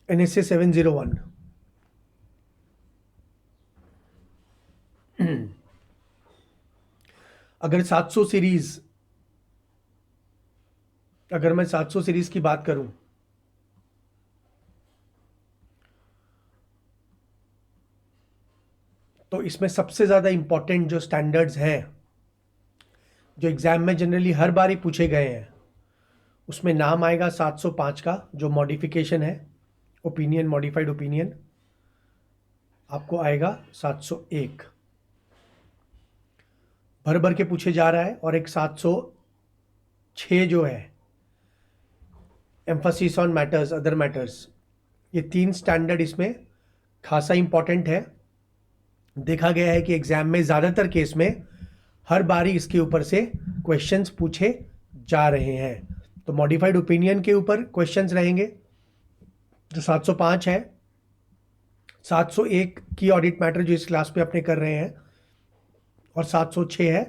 NSA 701। अगर 700 series अगर मैं 700 सीरीज की बात करूं तो इसमें सबसे ज़्यादा इंपॉर्टेंट जो स्टैंडर्ड्स हैं, जो एग्ज़ाम में जनरली हर बार ही पूछे गए हैं, उसमें नाम आएगा 705 का, जो मॉडिफिकेशन है, ओपिनियन, मॉडिफाइड ओपिनियन। आपको आएगा 701, भर भर के पूछे जा रहा है। और एक 706 जो है, emphasis on matters, other matters. ये 3 स्टैंडर्ड इसमें खासा इंपॉर्टेंट है। देखा गया है कि एग्ज़ाम में ज़्यादातर केस में हर बारी इसके ऊपर से क्वेश्चंस पूछे जा रहे हैं। तो मॉडिफाइड ओपिनियन के ऊपर क्वेश्चंस रहेंगे, जो 705 है। 701 की ऑडिट मैटर जो इस क्लास पे अपने कर रहे हैं, और 706 है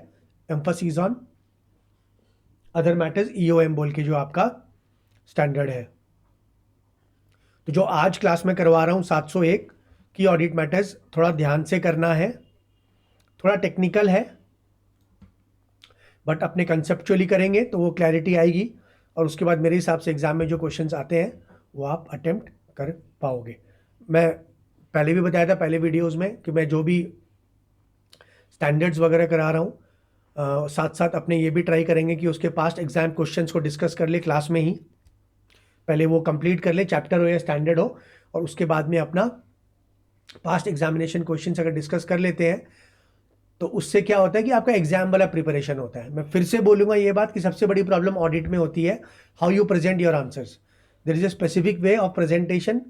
emphasis on other matters, EOM बोल के जो आपका स्टैंडर्ड है। तो जो आज क्लास में करवा रहा हूँ 701 की ऑडिट मैटर्स, थोड़ा ध्यान से करना है, थोड़ा टेक्निकल है, बट अपने कंसेप्चुअली करेंगे तो वो क्लैरिटी आएगी, और उसके बाद मेरे हिसाब से एग्ज़ाम में जो क्वेश्चंस आते हैं वो आप अटेम्प्ट कर पाओगे। मैं पहले भी बताया था पहले वीडियोस में कि मैं जो भी स्टैंडर्ड्स वगैरह करा रहा हूँ, साथ साथ अपने ये भी ट्राई करेंगे कि उसके पास्ट एग्जाम क्वेश्चंस को डिस्कस कर ले क्लास में ही। पहले वो कंप्लीट कर ले, चैप्टर हो या स्टैंडर्ड हो, और उसके बाद में अपना पास्ट एग्जामिनेशन क्वेश्चंस अगर डिस्कस कर लेते हैं तो उससे क्या होता है कि आपका एग्जाम वाला प्रिपरेशन होता है। मैं फिर से बोलूंगा ये बात कि सबसे बड़ी प्रॉब्लम ऑडिट में होती है how you present your answers. There is a specific way of presentation.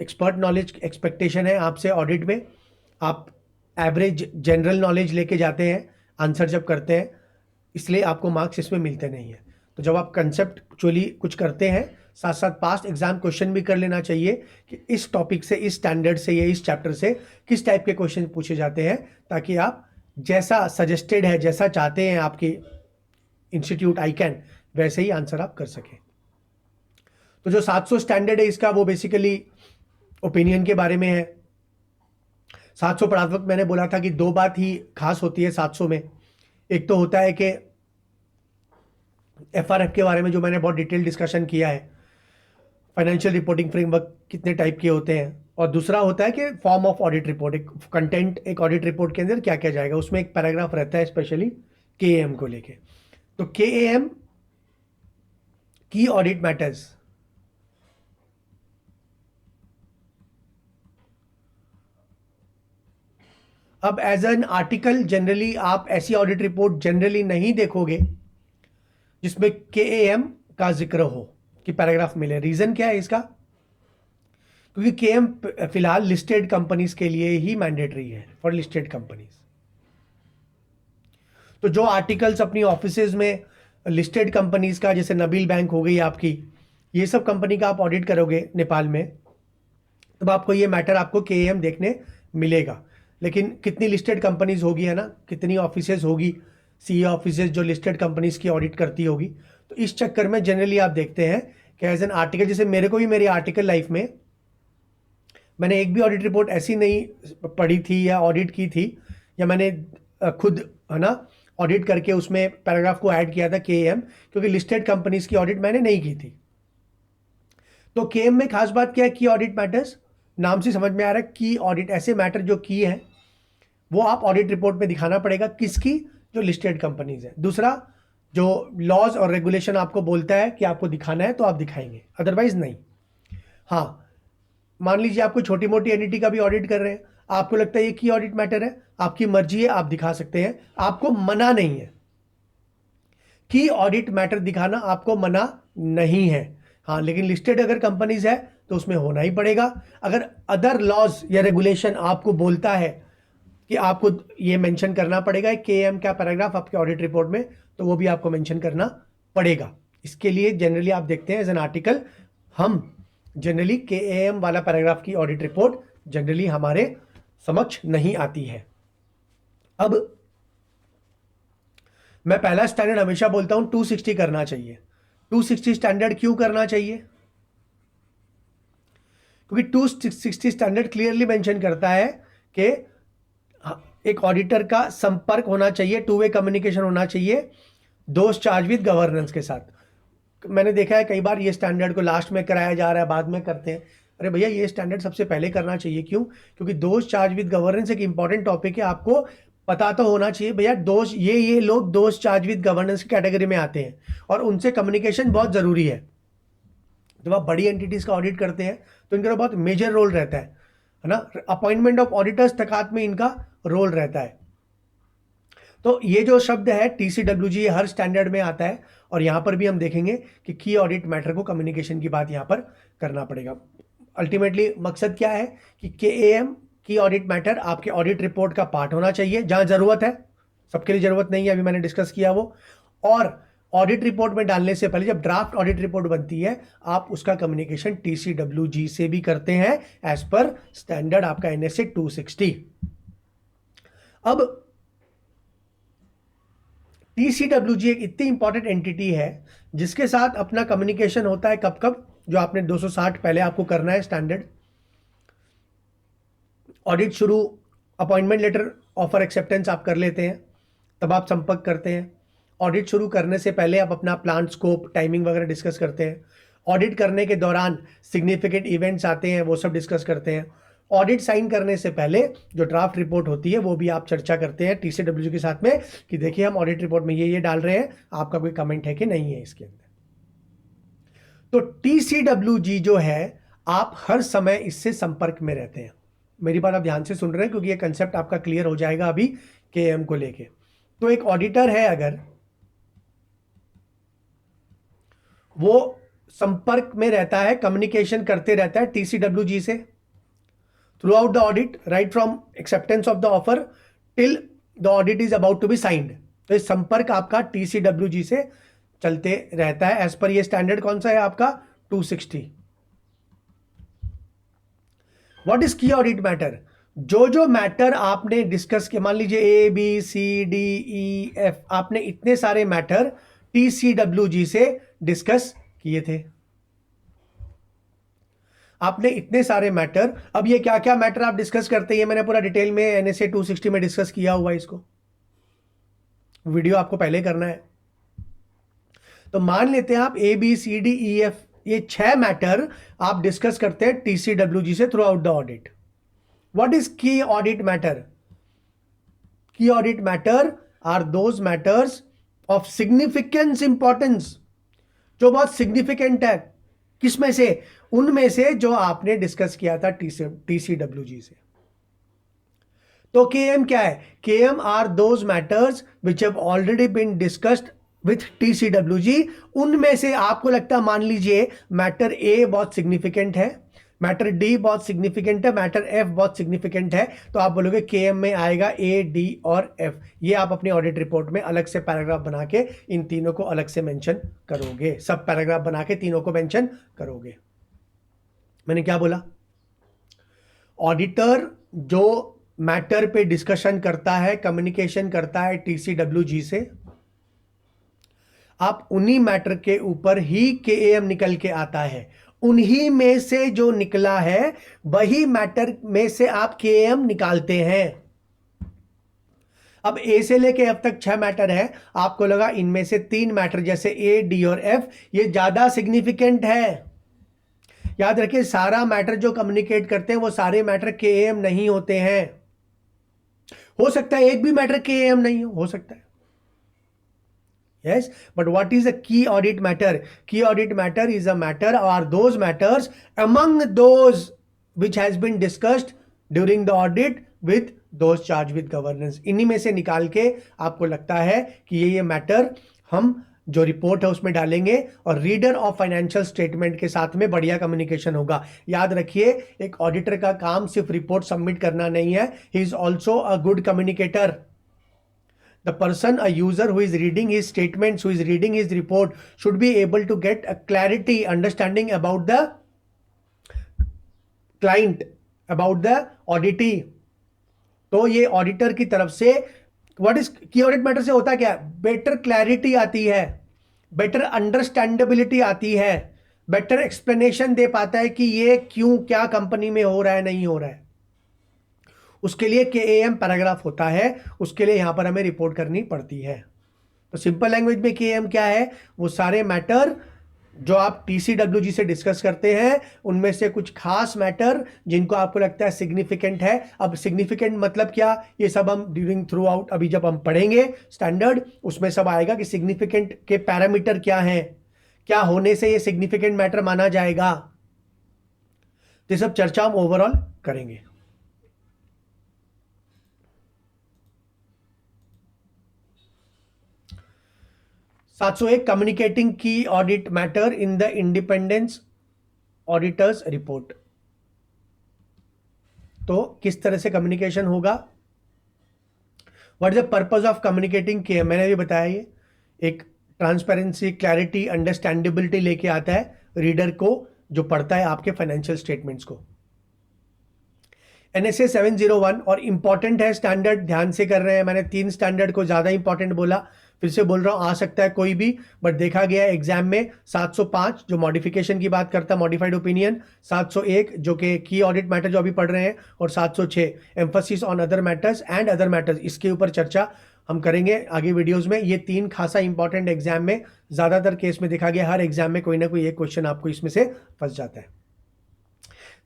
Expert knowledge expectation है आपसे ऑडिट में, आप एवरेज जनरल नॉलेज लेके जाते हैं आंसर जब करते हैं, इसलिए आपको मार्क्स इसमें मिलते नहीं है। तो जब आप कंसेप्चुअली कुछ करते हैं, साथ साथ पास्ट एग्जाम क्वेश्चन भी कर लेना चाहिए कि इस टॉपिक से, इस स्टैंडर्ड से या इस चैप्टर से किस टाइप के क्वेश्चन पूछे जाते हैं, ताकि आप जैसा सजेस्टेड है, जैसा चाहते हैं आपकी इंस्टीट्यूट आईकैन, वैसे ही आंसर आप कर सकें। तो जो 700 स्टैंडर्ड है इसका, वो बेसिकली ओपिनियन के बारे में है। 700 पढ़ाते वक्त मैंने बोला था कि 2 बात ही खास होती है 700 में। एक तो होता है कि FRF के बारे में जो मैंने बहुत डिटेल डिस्कशन किया है, फाइनेंशियल रिपोर्टिंग फ्रेमवर्क कितने टाइप के होते हैं, और दूसरा होता है कि फॉर्म ऑफ ऑडिट रिपोर्ट, एक कंटेंट, एक ऑडिट रिपोर्ट के अंदर क्या क्या जाएगा। उसमें एक पैराग्राफ रहता है स्पेशली KAM को लेके। तो KAM की ऑडिट मैटर्स, अब एज एन आर्टिकल जनरली आप ऐसी ऑडिट रिपोर्ट जनरली नहीं देखोगे जिसमें KAM का जिक्र हो, कि पैराग्राफ मिले। रीजन क्या है इसका? क्योंकि KAM फिलहाल लिस्टेड कंपनीज के लिए ही मैंडेटरी है, फॉर लिस्टेड कंपनीज। तो जो आर्टिकल्स अपनी ऑफिसेज में लिस्टेड कंपनीज का, जैसे नबील बैंक हो गई आपकी, ये सब कंपनी का आप ऑडिट करोगे नेपाल में, तब आपको ये मैटर, आपको KAM देखने मिलेगा। लेकिन कितनी लिस्टेड कंपनीज होगी, है ना, कितनी ऑफिसेज होगी, CA ऑफिसेज जो लिस्टेड कंपनीज की ऑडिट करती होगी। तो इस चक्कर में जनरली आप देखते हैं कि एज एन आर्टिकल, जैसे मेरे को भी मेरी आर्टिकल लाइफ में मैंने एक भी ऑडिट रिपोर्ट ऐसी नहीं पढ़ी थी या ऑडिट की थी, या मैंने खुद, है ना, ऑडिट करके उसमें पैराग्राफ को ऐड किया था KAM, क्योंकि लिस्टेड कंपनीज की ऑडिट मैंने नहीं की थी। तो KAM में खास बात क्या है? की ऑडिट मैटर्स, नाम से समझ में आ रहा है की ऑडिट, ऐसे मैटर जो की है वो आप ऑडिट रिपोर्ट में दिखाना पड़ेगा। किसकी? जो लिस्टेड कंपनीज है। दूसरा, जो लॉज और रेगुलेशन आपको बोलता है कि आपको दिखाना है तो आप दिखाएंगे, अदरवाइज नहीं। हाँ, मान लीजिए आप कोई छोटी मोटी एंटिटी का भी ऑडिट कर रहे हैं, आपको लगता है ये की ऑडिट मैटर है, आपकी मर्जी है, आप दिखा सकते हैं, आपको मना नहीं है। की ऑडिट मैटर दिखाना आपको मना नहीं है। हाँ, लेकिन लिस्टेड अगर कंपनीज है तो उसमें होना ही पड़ेगा। अगर अदर लॉज या रेगुलेशन आपको बोलता है कि आपको ये मेंशन करना पड़ेगा KAM का पैराग्राफ आपके ऑडिट रिपोर्ट में, तो वो भी आपको मेंशन करना पड़ेगा। इसके लिए जनरली आप देखते हैं एज एन आर्टिकल, हम जनरली KAM वाला पैराग्राफ की ऑडिट रिपोर्ट जनरली हमारे समक्ष नहीं आती है। अब मैं पहला स्टैंडर्ड हमेशा बोलता हूं 260 करना चाहिए। 260 स्टैंडर्ड क्यों करना चाहिए? क्योंकि 260 स्टैंडर्ड क्लियरली मेंशन करता है कि एक ऑडिटर का संपर्क होना चाहिए, टू वे कम्युनिकेशन होना चाहिए दोस्त चार्ज विद गवर्नेंस के साथ। मैंने देखा है कई बार ये स्टैंडर्ड को लास्ट में कराया जा रहा है, बाद में करते हैं। अरे भैया ये स्टैंडर्ड सबसे पहले करना चाहिए। क्यों? क्योंकि दोस्त चार्ज विद गवर्नेंस एक इंपॉर्टेंट टॉपिक है, आपको पता तो होना चाहिए भैया दोस्त ये लोग दोस्त चार्ज विद गवर्नेंस की कैटेगरी में आते हैं और उनसे कम्युनिकेशन बहुत जरूरी है। जब आप बड़ी एंटिटीज का ऑडिट करते हैं तो इनका बहुत मेजर रोल रहता है ना। अपॉइंटमेंट ऑफ ऑडिटर्स तक में इनका रोल रहता है। तो ये जो शब्द है TCWG हर स्टैंडर्ड में आता है और यहां पर भी हम देखेंगे कि की ऑडिट मैटर को कम्युनिकेशन की बात यहां पर करना पड़ेगा। अल्टीमेटली मकसद क्या है कि KAM की ऑडिट मैटर आपके ऑडिट रिपोर्ट का पार्ट होना चाहिए जहां जरूरत है, सबके लिए जरूरत नहीं है, अभी मैंने डिस्कस किया वो। और ऑडिट रिपोर्ट में डालने से पहले जब ड्राफ्ट ऑडिट रिपोर्ट बनती है आप उसका कम्युनिकेशन TCWG से भी करते हैं एज पर स्टैंडर्ड आपका NSA 260। अब TCWG एक इतनी इंपॉर्टेंट एंटिटी है जिसके साथ अपना कम्युनिकेशन होता है कब कब, जो आपने 260 पहले आपको करना है स्टैंडर्ड। ऑडिट शुरू, अपॉइंटमेंट लेटर ऑफर एक्सेप्टेंस आप कर लेते हैं, तब आप संपर्क करते हैं। ऑडिट शुरू करने से पहले आप अपना प्लान स्कोप टाइमिंग वगैरह डिस्कस करते हैं। ऑडिट करने के दौरान सिग्निफिकेंट इवेंट्स आते हैं वो सब डिस्कस करते हैं। ऑडिट साइन करने से पहले जो ड्राफ्ट रिपोर्ट होती है वो भी आप चर्चा करते हैं TCWG के साथ में कि देखिए हम ऑडिट रिपोर्ट में ये डाल रहे हैं, आपका कोई कमेंट है कि नहीं है इसके अंदर। तो TCWG जो है आप हर समय इससे संपर्क में रहते हैं। मेरी बात आप ध्यान से सुन रहे हैं क्योंकि ये कंसेप्ट आपका क्लियर हो जाएगा अभी KAM को लेके। तो एक ऑडिटर है अगर वो संपर्क में रहता है, कम्युनिकेशन करते रहता है TCWG से throughout the audit, right from acceptance of the offer till the audit is about to be signed। तो ये संपर्क आपका TCWG से चलते रहता है एज पर ये स्टैंडर्ड कौन सा है आपका 260। What is key audit matter? जो मैटर आपने डिस्कस किया, मान लीजिए ABCDEF, आपने इतने सारे मैटर TCWG से डिस्कस किए थे। आपने इतने सारे मैटर, अब ये क्या क्या मैटर आप डिस्कस करते हैं मैंने पूरा डिटेल में NSA 260 में डिस्कस किया हुआ है, इसको वीडियो आपको पहले करना है। तो मान लेते हैं आप ABCDEF ये 6 मैटर आप डिस्कस करते हैं TCWG से throughout the audit. What is key audit matter? Key audit matter are those matters of significance importance, जो बहुत सिग्निफिकेंट है। किसमें से? उनमें से जो आपने डिस्कस किया था TCWG से। तो KAM क्या है? KAM are those matters which have already been discussed with TCWG। उनमें से आपको लगता है, मान लीजिए मैटर A बहुत सिग्निफिकेंट है, मैटर D बहुत सिग्निफिकेंट है, मैटर F बहुत सिग्निफिकेंट है, तो आप बोलोगे KAM में आएगा A, D और F। ये आप अपनी ऑडिट रिपोर्ट में अलग से पैराग्राफ बना के इन तीनों को अलग से मेंशन करोगे, सब पैराग्राफ बना के तीनों को मेंशन करोगे। मैंने क्या बोला? ऑडिटर जो मैटर पे डिस्कशन करता है, कम्युनिकेशन करता है TCWG से, आप उन्हीं मैटर के ऊपर ही KAM निकल के आता है। उन्हीं में से जो निकला है वही मैटर में से आप KAM निकालते हैं। अब A से लेके F तक 6 मैटर है, आपको लगा इनमें से 3 मैटर जैसे A, D और F ये ज्यादा सिग्निफिकेंट है। याद रखिए सारा मैटर जो कम्युनिकेट करते हैं वो सारे मैटर KAM नहीं होते हैं। हो सकता है एक भी मैटर KAM नहीं हो सकता है। Yes, but what is a key audit matter? Key audit matter is a matter or those matters among those which has been discussed during the audit with those charged with governance। इन्हीं में से निकाल के आपको लगता है कि ये मैटर हम जो रिपोर्ट है उसमें डालेंगे और रीडर ऑफ फाइनेंशियल स्टेटमेंट के साथ में बढ़िया कम्युनिकेशन होगा। याद रखिए एक ऑडिटर का काम सिर्फ रिपोर्ट सबमिट करना नहीं है, he is also a good communicator. The person, a user who is reading his statements, who is reading his report, should be able to get a clarity, understanding about the client, about the auditee। तो ये auditor की तरफ से what is key audit matter से होता क्या है? Better clarity आती है, बेटर अंडरस्टैंडेबिलिटी आती है, बेटर एक्सप्लेनेशन दे पाता है कि ये क्यों, क्या कंपनी में हो रहा है, नहीं हो रहा है। उसके लिए केएएम पैराग्राफ होता है, उसके लिए यहां पर हमें रिपोर्ट करनी पड़ती है। तो सिंपल लैंग्वेज में केएएम क्या है, वो सारे मैटर जो आप टीसीडब्ल्यूजी से डिस्कस करते हैं, उनमें से कुछ खास मैटर जिनको आपको लगता है सिग्निफिकेंट है। अब सिग्निफिकेंट मतलब क्या, ये सब हम ड्यूरिंग थ्रू आउट अभी जब हम पढ़ेंगे स्टैंडर्ड, उसमें सब आएगा कि सिग्निफिकेंट के पैरामीटर क्या हैं, क्या होने से ये सिग्निफिकेंट मैटर माना जाएगा। तो ये सब चर्चा हम ओवरऑल करेंगे। सात सौ एक, communicating key audit matter in the independence auditors report. तो किस तरह से कम्युनिकेशन होगा, what is the purpose of communicating के, मैंने भी बताया ये एक ट्रांसपेरेंसी, क्लैरिटी, अंडरस्टैंडेबिलिटी लेके आता है रीडर को जो पढ़ता है आपके फाइनेंशियल स्टेटमेंट्स को। NSA 701 और इंपॉर्टेंट है स्टैंडर्ड, ध्यान से कर रहे हैं, मैंने 3 स्टैंडर्ड को ज्यादा इंपॉर्टेंट बोला, फिर से बोल रहा हूं, आ सकता है कोई भी, बट देखा गया एग्जाम में 705 जो मॉडिफिकेशन की बात करता है, मॉडिफाइड ओपिनियन, 701 जो कि की ऑडिट मैटर जो अभी पढ़ रहे हैं, और 706 emphasis on other matters and other matters, इसके ऊपर चर्चा हम करेंगे आगे वीडियोस में। ये 3 खासा इंपॉर्टेंट एग्जाम में ज्यादातर केस में देखा गया, हर एग्जाम में कोई ना कोई एक क्वेश्चन आपको इसमें से फंस जाता है।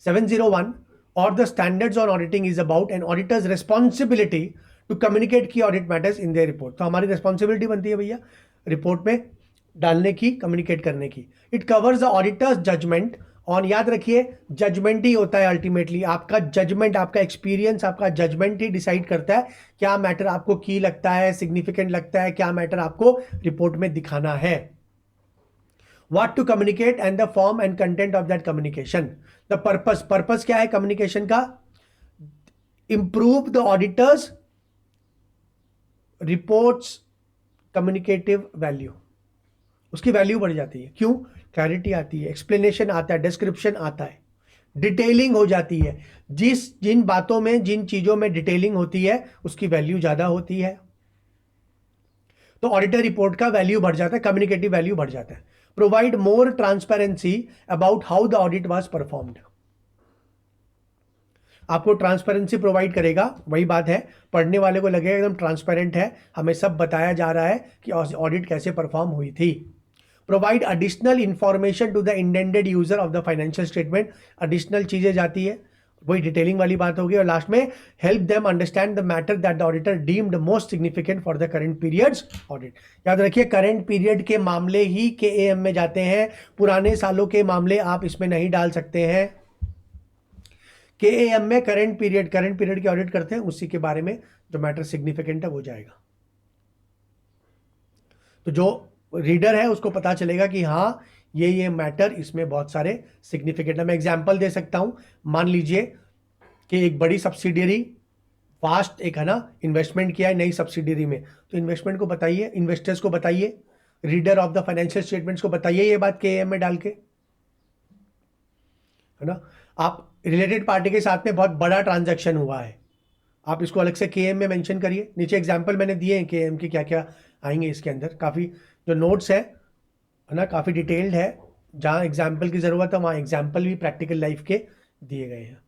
701 or the standards on auditing is about an auditor's responsibility to communicate key audit matters in their report। तो हमारी responsibility बनती है भैया रिपोर्ट में डालने की, कम्युनिकेट करने की। It covers the auditor's judgement on, याद रखिए जजमेंट ही होता है अल्टीमेटली, आपका जजमेंट, आपका एक्सपीरियंस, आपका जजमेंट ही डिसाइड करता है क्या मैटर आपको की लगता है, सिग्निफिकेंट लगता है, क्या मैटर आपको रिपोर्ट में दिखाना है। What to communicate and the form and content of that communication। The purpose क्या है कम्युनिकेशन का, improve the auditors reports communicative value, उसकी वैल्यू बढ़ जाती है। क्यों, क्लैरिटी आती है, एक्सप्लेनेशन आता है, डिस्क्रिप्शन आता है, डिटेलिंग हो जाती है। जिन बातों में, जिन चीजों में डिटेलिंग होती है उसकी वैल्यू ज्यादा होती है, तो ऑडिटर रिपोर्ट का वैल्यू बढ़ जाता है, कम्युनिकेटिव वैल्यू बढ़ जाता है। Provide more transparency about how the audit was performed, आपको ट्रांसपेरेंसी प्रोवाइड करेगा। वही बात है, पढ़ने वाले को लगेगा एकदम ट्रांसपेरेंट है, हमें सब बताया जा रहा है कि ऑडिट कैसे परफॉर्म हुई थी। Provide additional information to the intended user of the financial statement, additional चीजें जाती है, वही डिटेलिंग वाली बात होगी। और लास्ट में help them understand the matter that the auditor deemed most significant for the current periods audit. याद रखिए करंट पीरियड के मामले ही केएएम में जाते हैं, पुराने सालों के मामले आप इसमें नहीं डाल सकते हैं। केएएम में करंट पीरियड की ऑडिट करते हैं, उसी के बारे में जो मैटर सिग्निफिकेंट है वो जाएगा। तो जो रीडर है उसको पता चलेगा कि हाँ ये मैटर इसमें बहुत सारे सिग्निफिकेंट है। मैं एग्जांपल दे सकता हूं, मान लीजिए कि एक बड़ी सब्सिडियरी फास्ट एक है ना इन्वेस्टमेंट किया है नई सब्सिडियरी में, तो इन्वेस्टमेंट को बताइए, इन्वेस्टर्स को बताइए, reader of the financial statements को बताइए ये बात केएएम में डाल के, है ना। आप रिलेटेड पार्टी के साथ में बहुत बड़ा ट्रांजैक्शन हुआ है, आप इसको अलग से केएम में मेंशन करिए। नीचे एग्जांपल मैंने दिए हैं केएम के क्या क्या आएंगे इसके अंदर, काफ़ी जो नोट्स है ना काफ़ी डिटेल्ड है, जहाँ एग्जाम्पल की ज़रूरत है वहाँ एग्जाम्पल भी प्रैक्टिकल लाइफ के दिए गए हैं।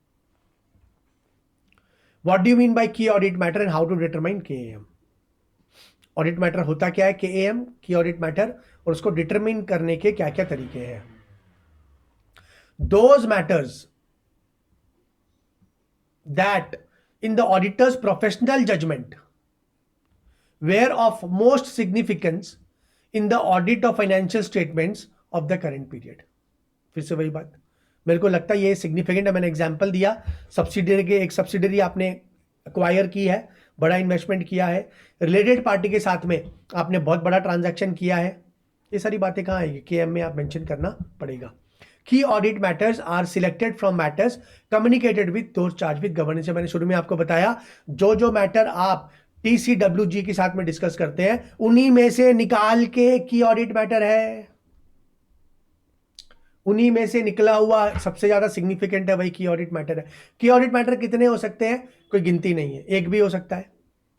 What do you mean by key audit matter and how to determine KM. Audit matter होता क्या है, केएम की ऑडिट मैटर, और उसको डिटरमाइन करने के क्या क्या तरीके हैं। Those matters that in the auditor's professional judgment were of most significance in the audit of financial statements of the current period। फिर से वही बात, मेरे को लगता है ये सिग्निफिकेंट है, मैंने एग्जांपल दिया, सब्सिडियरी के एक सब्सिडियरी आपने एक्वायर की है, बड़ा इन्वेस्टमेंट किया है, रिलेटेड पार्टी के साथ में आपने बहुत बड़ा ट्रांजैक्शन किया है, ये सारी बातें कहाँ आएगी, केएम में आप मेंशन करना पड़ेगा। Key audit matters are selected from matters communicated with those charged with governance। मैंने शुरू में आपको बताया जो मैटर आप TCWG के साथ में डिस्कस करते हैं उन्हीं में से निकाल के की ऑडिट मैटर है, उन्हीं में से निकला हुआ सबसे ज्यादा सिग्निफिकेंट है वही की ऑडिट मैटर है। की ऑडिट मैटर कितने हो सकते हैं, कोई गिनती नहीं है, एक भी हो सकता है,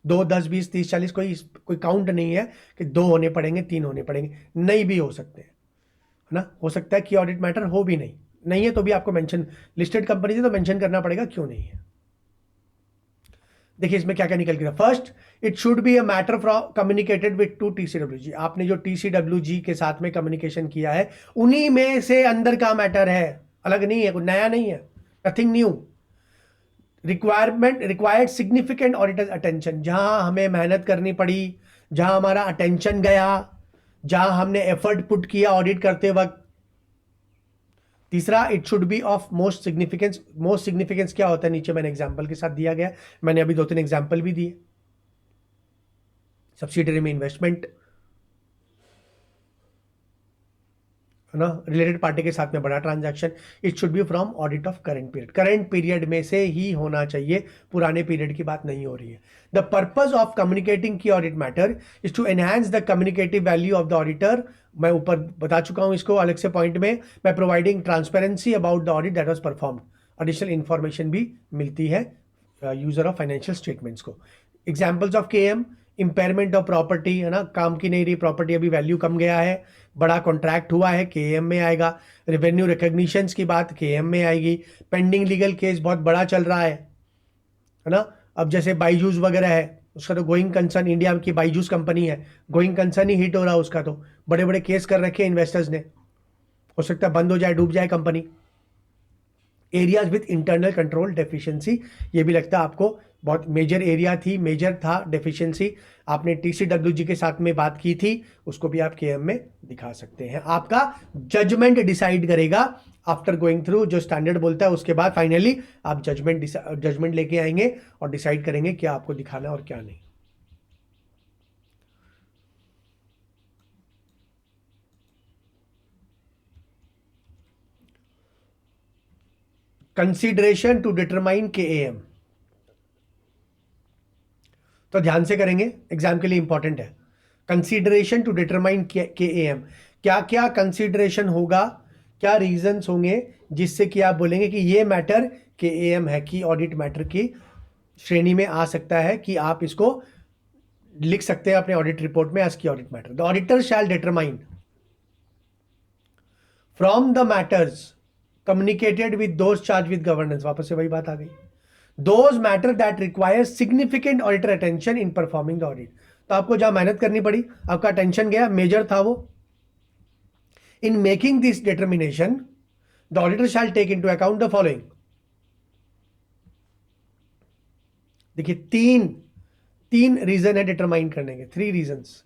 2, 10, 20, 30, 40, कोई काउंट नहीं है कि 2 होने पड़ेंगे, 3 होने पड़ेंगे, नहीं भी हो सकते हैं है ना, हो सकता है की ऑडिट मैटर हो भी नहीं है तो भी आपको मेंशन, लिस्टेड कंपनी से तो मेंशन करना पड़ेगा क्यों नहीं है। देखिए इसमें क्या क्या निकल गया। First, it should be a matter from communicated with two TCWG. आपने जो टीसीडब्ल्यूजी के साथ में कम्युनिकेशन किया है उन्हीं में से अंदर का मैटर है, अलग नहीं है, कुछ नया नहीं है, nothing new. Required significant auditor attention, जहां हमें मेहनत करनी पड़ी, जहां हमारा अटेंशन गया, जहां हमने एफर्ट पुट किया ऑडिट करते वक्त। तीसरा, it should be of most significance. Most significance क्या होता है, नीचे मैंने एग्जांपल के साथ दिया गया, मैंने अभी 2-3 एग्जांपल भी दिए। सब्सिडरी में इन्वेस्टमेंट, है ना, रिलेटेड पार्टी के साथ में बड़ा transaction. It should be from audit of current period, current period में से ही होना चाहिए, पुराने पीरियड की बात नहीं हो रही है। The purpose of communicating key audit matter is to enhance the communicative value of the auditor. मैं ऊपर बता चुका हूं इसको अलग से पॉइंट में, by providing transparency about the audit that was performed. Additional information भी मिलती है यूजर ऑफ फाइनेंशियल स्टेटमेंट्स को। Examples of KAM, impairment of property, है ना, काम की नहीं रही प्रॉपर्टी, अभी वैल्यू कम गया है, बड़ा कॉन्ट्रैक्ट हुआ है, केएम में आएगा। रेवेन्यू रिकॉग्निशंस की बात केएम में आएगी। पेंडिंग लीगल केस बहुत बड़ा चल रहा है ना, अब जैसे बाईजूस वगैरह है, उसका तो गोइंग कंसर्न, इंडिया की बाईजूस कंपनी है, गोइंग कंसर्न ही हिट हो रहा है उसका, तो बड़े बड़े केस कर रखे हैं इन्वेस्टर्स ने, हो सकता है बंद हो जाए, डूब जाए company. Areas with internal control deficiency, ये भी लगता है आपको बहुत मेजर एरिया थी, मेजर था डेफिशिएंसी, आपने टीसीडब्ल्यूजी के साथ में बात की थी, उसको भी आप केएम में दिखा सकते हैं। आपका जजमेंट डिसाइड करेगा आफ्टर गोइंग थ्रू, जो स्टैंडर्ड बोलता है उसके बाद फाइनली आप जजमेंट लेके आएंगे और डिसाइड करेंगे क्या आपको दिखाना और क्या नहीं। कंसीडरेशन टू डिटरमाइन केएम, तो ध्यान से करेंगे, एग्जाम के लिए इंपॉर्टेंट है। कंसीडरेशन टू डिटरमाइन केएम, क्या क्या कंसीडरेशन होगा, क्या रीजंस होंगे जिससे कि आप बोलेंगे कि ये मैटर केएम है, कि ऑडिट मैटर की श्रेणी में आ सकता है, कि आप इसको लिख सकते हैं अपने ऑडिट रिपोर्ट में एज की audit matter. The auditor shell determine from the matters communicated with those charge with governance, वापस से वही बात आ गई, those matter that require significant auditor attention in performing the audit। तो आपको जहां मेहनत करनी पड़ी, आपका अटेंशन गया, मेजर था वो। in making this determination the auditor shall take into account the following। देखिए तीन रीजन है डिटरमाइन करने के, 3 रीजंस,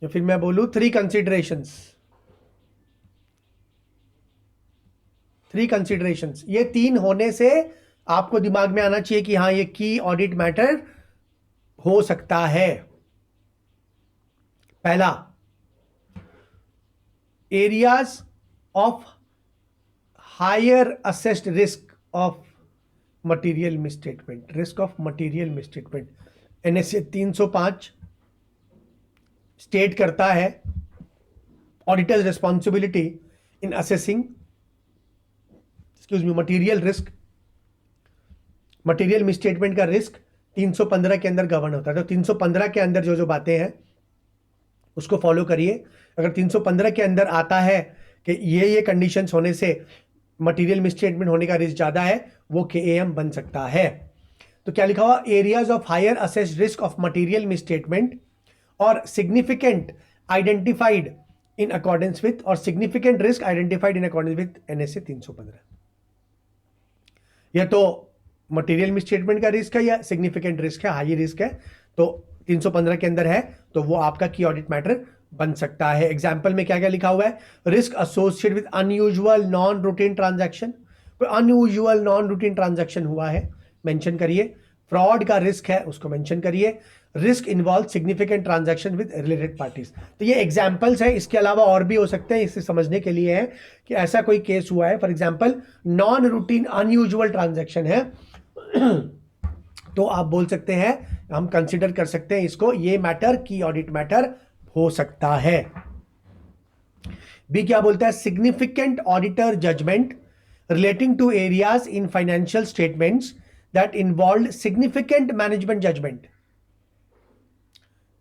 या फिर मैं बोलूं 3 कंसिडरेशंस, 3 कंसिडरेशंस। ये 3 होने से आपको दिमाग में आना चाहिए कि हाँ ये की ऑडिट मैटर हो सकता है। पहला, areas of higher assessed risk of material misstatement, risk of material misstatement. NSA 305 state करता है auditor's responsibility in assessing material risk, material misstatement का रिस्क 315 के अंदर गवर्न होता है। तो 315 के अंदर जो बातें हैं उसको फॉलो करिए। अगर 315 के अंदर आता है कि ये कंडीशंस होने से मटेरियल मिसस्टेटमेंट होने का रिस्क ज्यादा है, वो केएएम बन सकता है। तो क्या लिखा हुआ, areas of higher assessed risk of material misstatement और significant identified in accordance with, और significant risk identified in accordance with NSA 315। या तो मटेरियल मिसस्टेटमेंट का रिस्क है या सिग्निफिकेंट रिस्क है, हाई रिस्क है, तो 315 के अंदर है, तो वो आपका की ऑडिट मैटर बन सकता है। एग्जाम्पल में क्या क्या लिखा हुआ है, risk associated with unusual non routine transaction, कोई अनयूजुअल नॉन रूटीन ट्रांजैक्शन हुआ है मेंशन करिए। फ्रॉड का रिस्क है उसको मेंशन करिए। Risk involve significant transaction with related parties. तो ये एग्जांपल्स है, इसके अलावा और भी हो सकते हैं, इसे समझने के लिए है कि ऐसा कोई केस हुआ है, for example non routine unusual transaction है, तो आप बोल सकते हैं, हम कंसीडर कर सकते हैं इसको, ये मैटर की ऑडिट मैटर हो सकता है। बी क्या बोलता है, significant auditor judgement relating to areas in financial statements that involve significant management judgement.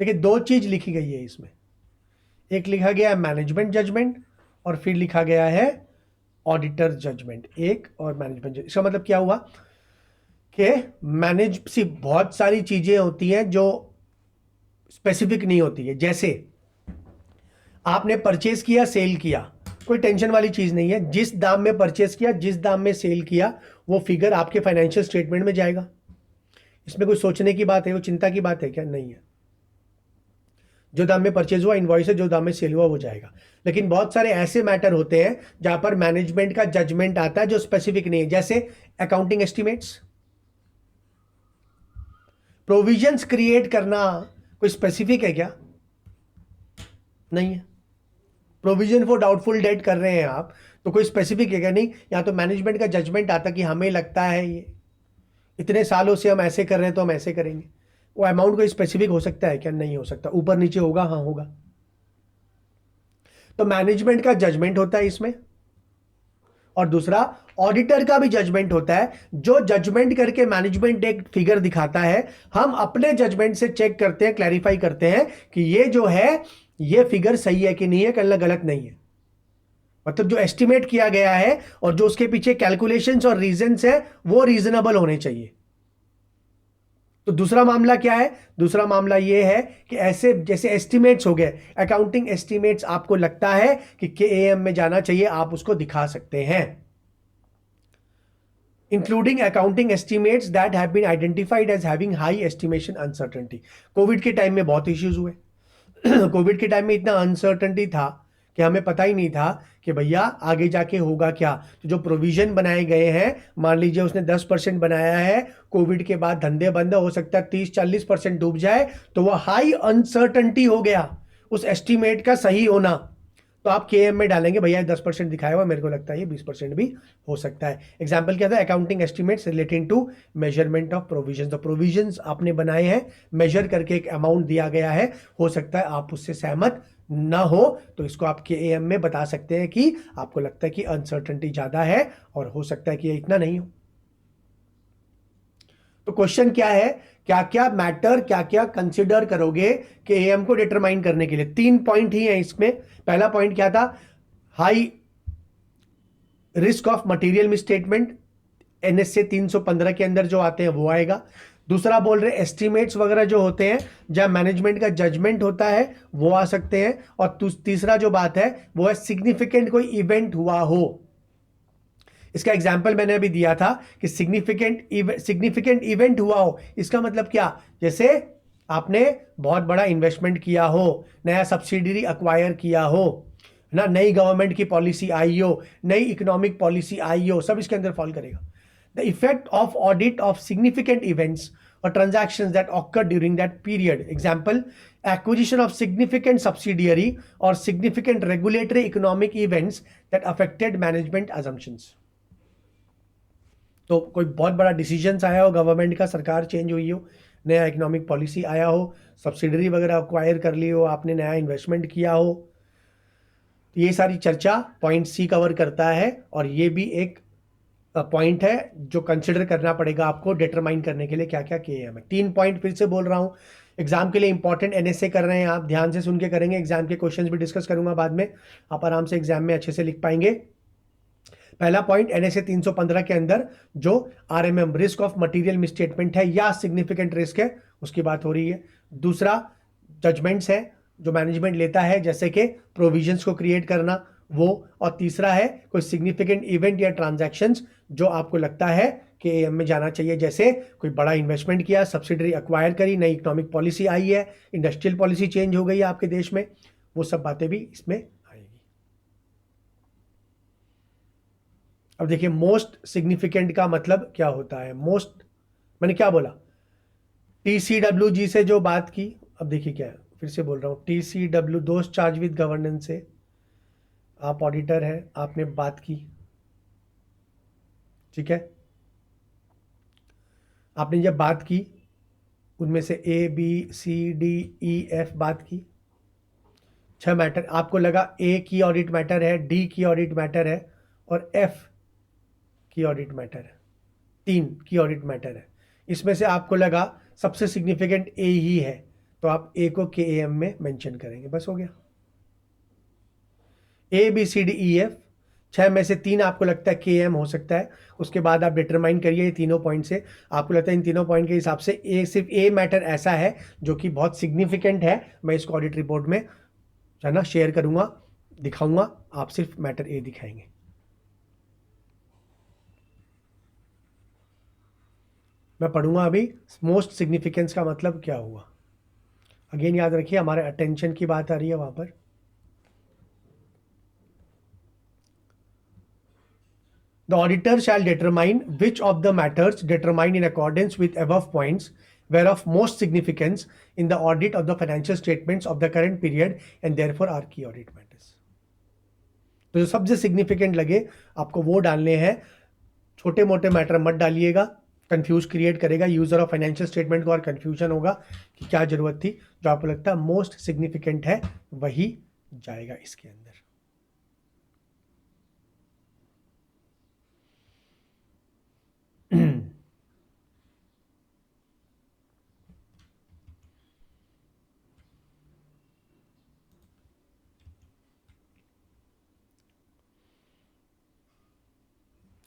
देखिए 2 चीज लिखी गई है इसमें, एक लिखा गया है मैनेजमेंट जजमेंट और फिर लिखा गया है ऑडिटर जजमेंट, एक और मैनेजमेंट। इसका मतलब क्या हुआ कि बहुत सारी चीजें होती हैं जो स्पेसिफिक नहीं होती है। जैसे आपने परचेज किया, सेल किया, कोई टेंशन वाली चीज नहीं है। जिस दाम में परचेज किया, जिस दाम में सेल किया, वो फिगर आपके फाइनेंशियल स्टेटमेंट में जाएगा। इसमें कोई सोचने की बात है, वो चिंता की बात है क्या? नहीं है। जो दाम में परचेज हुआ इनवॉइस है, जो दाम में सेल हुआ वो जाएगा। लेकिन बहुत सारे ऐसे मैटर होते हैं जहां पर मैनेजमेंट का जजमेंट आता है जो स्पेसिफिक नहीं है। जैसे अकाउंटिंग एस्टिमेट्स, प्रोविजंस क्रिएट करना कोई स्पेसिफिक है क्या? नहीं है। प्रोविजन फॉर डाउटफुल डेट कर रहे हैं आप, तो कोई स्पेसिफिक है क्या? नहीं। या तो मैनेजमेंट का जजमेंट आता कि हमें लगता है ये इतने सालों से हम ऐसे कर रहे हैं तो हम ऐसे करेंगे। वो अमाउंट कोई स्पेसिफिक हो सकता है क्या? नहीं हो सकता। ऊपर नीचे होगा? हाँ होगा। तो मैनेजमेंट का जजमेंट होता है इसमें। और दूसरा ऑडिटर का भी जजमेंट होता है। जो जजमेंट करके मैनेजमेंट एक फिगर दिखाता है, हम अपने जजमेंट से चेक करते हैं, क्लैरिफाई करते हैं कि ये जो है ये फिगर सही है कि नहीं है, कल गलत नहीं है। मतलब जो एस्टिमेट किया गया है और जो उसके पीछे कैलकुलेशंस और रीजंस है वो रीजनेबल होने चाहिए। तो दूसरा मामला क्या है? दूसरा मामला ये है कि ऐसे जैसे एस्टिमेट्स हो गए, अकाउंटिंग एस्टिमेट्स, आपको लगता है कि केएएम में जाना चाहिए, आप उसको दिखा सकते हैं। Including accounting estimates that have been identified as having high estimation uncertainty. Covid के टाइम में बहुत इश्यूज हुए। कोविड के टाइम में इतना अनसर्टेनिटी था कि हमें पता ही नहीं था कि भैया आगे जाके होगा क्या। तो जो प्रोविजन बनाए गए हैं, मान लीजिए उसने 10% बनाया है, कोविड के बाद धंधे बंद, हो सकता है 30-40% डूब जाए, तो वह हाई अनसर्टेनिटी हो गया उस एस्टिमेट का सही होना। तो आप केएम में डालेंगे भैया 10% दिखाया हुआ, मेरे को लगता है ये 20% भी हो सकता है। एग्जाम्पल क्या था? Accounting estimates relating to measurement of provision. तो प्रोविजंस आपने बनाए हैं, मेजर करके एक अमाउंट दिया गया है, हो सकता है आप उससे सहमत ना हो, तो इसको आप केएम में बता सकते हैं कि आपको लगता है कि अनसर्टेनिटी ज्यादा है और हो सकता है कि ये इतना नहीं हो। तो क्वेश्चन क्या है? क्या क्या मैटर, क्या क्या कंसिडर करोगे कि एएम को डिटरमाइन करने के लिए? 3 पॉइंट ही है इसमें। पहला पॉइंट क्या था? High risk of material misstatement, NSA 315 के अंदर जो आते हैं वो आएगा। दूसरा बोल रहे एस्टिमेट्स वगैरह जो होते हैं जहां मैनेजमेंट का जजमेंट होता है वो आ सकते हैं। और तीसरा जो बात है वो है सिग्निफिकेंट कोई इवेंट हुआ हो। इसका एग्जाम्पल मैंने अभी दिया था कि सिग्निफिकेंट इवेंट हुआ हो, इसका मतलब क्या? जैसे आपने बहुत बड़ा इन्वेस्टमेंट किया हो, नया सब्सिडरी अक्वायर किया हो ना, नई गवर्नमेंट की पॉलिसी आई हो, नई इकोनॉमिक पॉलिसी आई हो, सब इसके अंदर फॉल करेगा। The effect of audit of significant events or transactions that occur during that period. Example, acquisition of significant subsidiary or significant regulatory economic events that affected management assumptions. तो कोई बहुत बड़ा decision आया हो गवर्नमेंट का, सरकार change हुई हो, नया इकोनॉमिक पॉलिसी आया हो, सब्सिडरी वगैरह अक्वायर कर ली हो, आपने नया इन्वेस्टमेंट किया हो, तो ये सारी चर्चा पॉइंट सी कवर करता है। और ये भी एक पॉइंट है जो कंसिडर करना पड़ेगा आपको डिटरमाइन करने के लिए क्या क्या किए हैं। मैं 3 पॉइंट फिर से बोल रहा हूँ, एग्जाम के लिए इंपॉर्टेंट एनएसए कर रहे हैं आप, ध्यान से सुन के करेंगे। एग्जाम के क्वेश्चंस भी डिस्कस करूंगा बाद में, आप आराम से एग्जाम में अच्छे से लिख पाएंगे। पहला पॉइंट, एनएसए 315 के अंदर जो RMM risk of material misstatement है या सिग्निफिकेंट रिस्क है उसकी बात हो रही है। दूसरा जजमेंट्स है जो मैनेजमेंट लेता है, जैसे कि प्रोविजंस को क्रिएट करना वो। और तीसरा है कोई सिग्निफिकेंट इवेंट या ट्रांजैक्शंस जो आपको लगता है कि एएम में जाना चाहिए, जैसे कोई बड़ा इन्वेस्टमेंट किया, सब्सिडरी अक्वायर करी, नई इकोनॉमिक पॉलिसी आई है, इंडस्ट्रियल पॉलिसी चेंज हो गई है आपके देश में, वो सब बातें भी इसमें आएगी। अब देखिए मोस्ट सिग्निफिकेंट का मतलब क्या होता है? मोस्ट मैंने क्या बोला? टीसीडब्ल्यूजी से जो बात की, अब देखिए क्या है, फिर से बोल रहा हूँ, टीसीडब्ल्यू दोस्त चार्ज विद गवर्नेंस से, आप ऑडिटर हैं, आपने बात की, ठीक है, आपने जब बात की उनमें से A B C D E F बात की, 6 मैटर, आपको लगा ए की ऑडिट मैटर है, डी की ऑडिट मैटर है और एफ की ऑडिट मैटर है, 3 की ऑडिट मैटर है। इसमें से आपको लगा सबसे सिग्निफिकेंट ए ही है, तो आप ए को के एम में मेंशन करेंगे, बस हो गया। ABCDEF, 6 में से 3 आपको लगता है KM हो सकता है। उसके बाद आप डिटरमाइन करिए ये तीनों पॉइंट से, आपको लगता है इन तीनों पॉइंट के हिसाब से सिर्फ ए मैटर ऐसा है जो कि बहुत सिग्निफिकेंट है, मैं इसको ऑडिट रिपोर्ट में है ना शेयर करूंगा, दिखाऊंगा, आप सिर्फ मैटर ए दिखाएंगे। मैं पढ़ूंगा अभी मोस्ट सिग्निफिकेंस का मतलब क्या हुआ। अगेन याद रखिए हमारे अटेंशन की बात आ रही है वहां पर। The auditor shall determine which of the matters determined in accordance with above points were of most significance in the audit of the financial statements of the current period and therefore are key audit matters. तो जो सबसे significant लगे आपको वो डालने हैं, छोटे मोटे मैटर मत डालिएगा, कंफ्यूज क्रिएट करेगा यूजर ऑफ फाइनेंशियल स्टेटमेंट को और कंफ्यूजन होगा कि क्या जरूरत थी। जो आपको लगता है मोस्ट सिग्निफिकेंट है वही जाएगा इसके अंदर।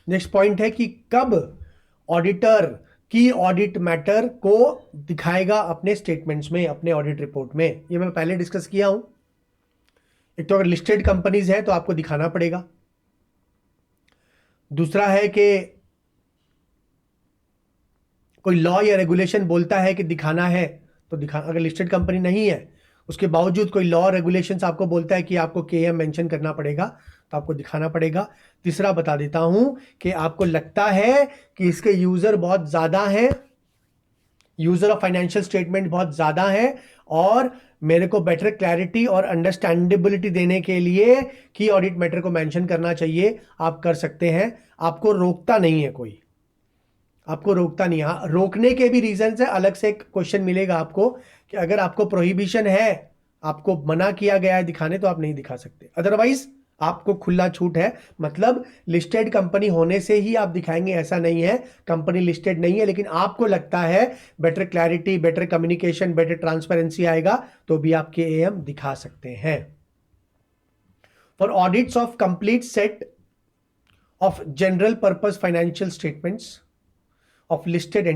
नेक्स्ट पॉइंट है कि कब ऑडिटर की ऑडिट मैटर को दिखाएगा अपने स्टेटमेंट्स में, अपने ऑडिट रिपोर्ट में। ये मैं पहले डिस्कस किया हूं। एक तो अगर लिस्टेड कंपनीज है तो आपको दिखाना पड़ेगा। दूसरा है कि कोई लॉ या रेगुलेशन बोलता है कि दिखाना है तो अगर लिस्टेड कंपनी नहीं है उसके बावजूद कोई लॉ रेगुलेशंस आपको बोलता है कि आपको KM मेंशन करना पड़ेगा तो आपको दिखाना पड़ेगा। तीसरा बता देता हूं कि आपको लगता है कि इसके यूजर बहुत ज्यादा हैं, यूजर ऑफ फाइनेंशियल स्टेटमेंट बहुत ज्यादा है और मेरे को बेटर क्लैरिटी और अंडरस्टैंडेबिलिटी देने के लिए की ऑडिट मैटर को मेंशन करना चाहिए, आप कर सकते हैं। आपको रोकता नहीं है कोई, आपको रोकता नहीं। हाँ, रोकने के भी रीजन है, अलग से एक क्वेश्चन मिलेगा आपको कि अगर आपको प्रोहिबिशन है, आपको मना किया गया है दिखाने तो आप नहीं दिखा सकते, अदरवाइज आपको खुला छूट है। मतलब लिस्टेड कंपनी होने से ही आप दिखाएंगे ऐसा नहीं है, कंपनी लिस्टेड नहीं है लेकिन आपको लगता है better clarity, better communication, better transparency आएगा तो भी आप KM दिखा सकते हैं। For audits of complete set of general purpose financial statements of listed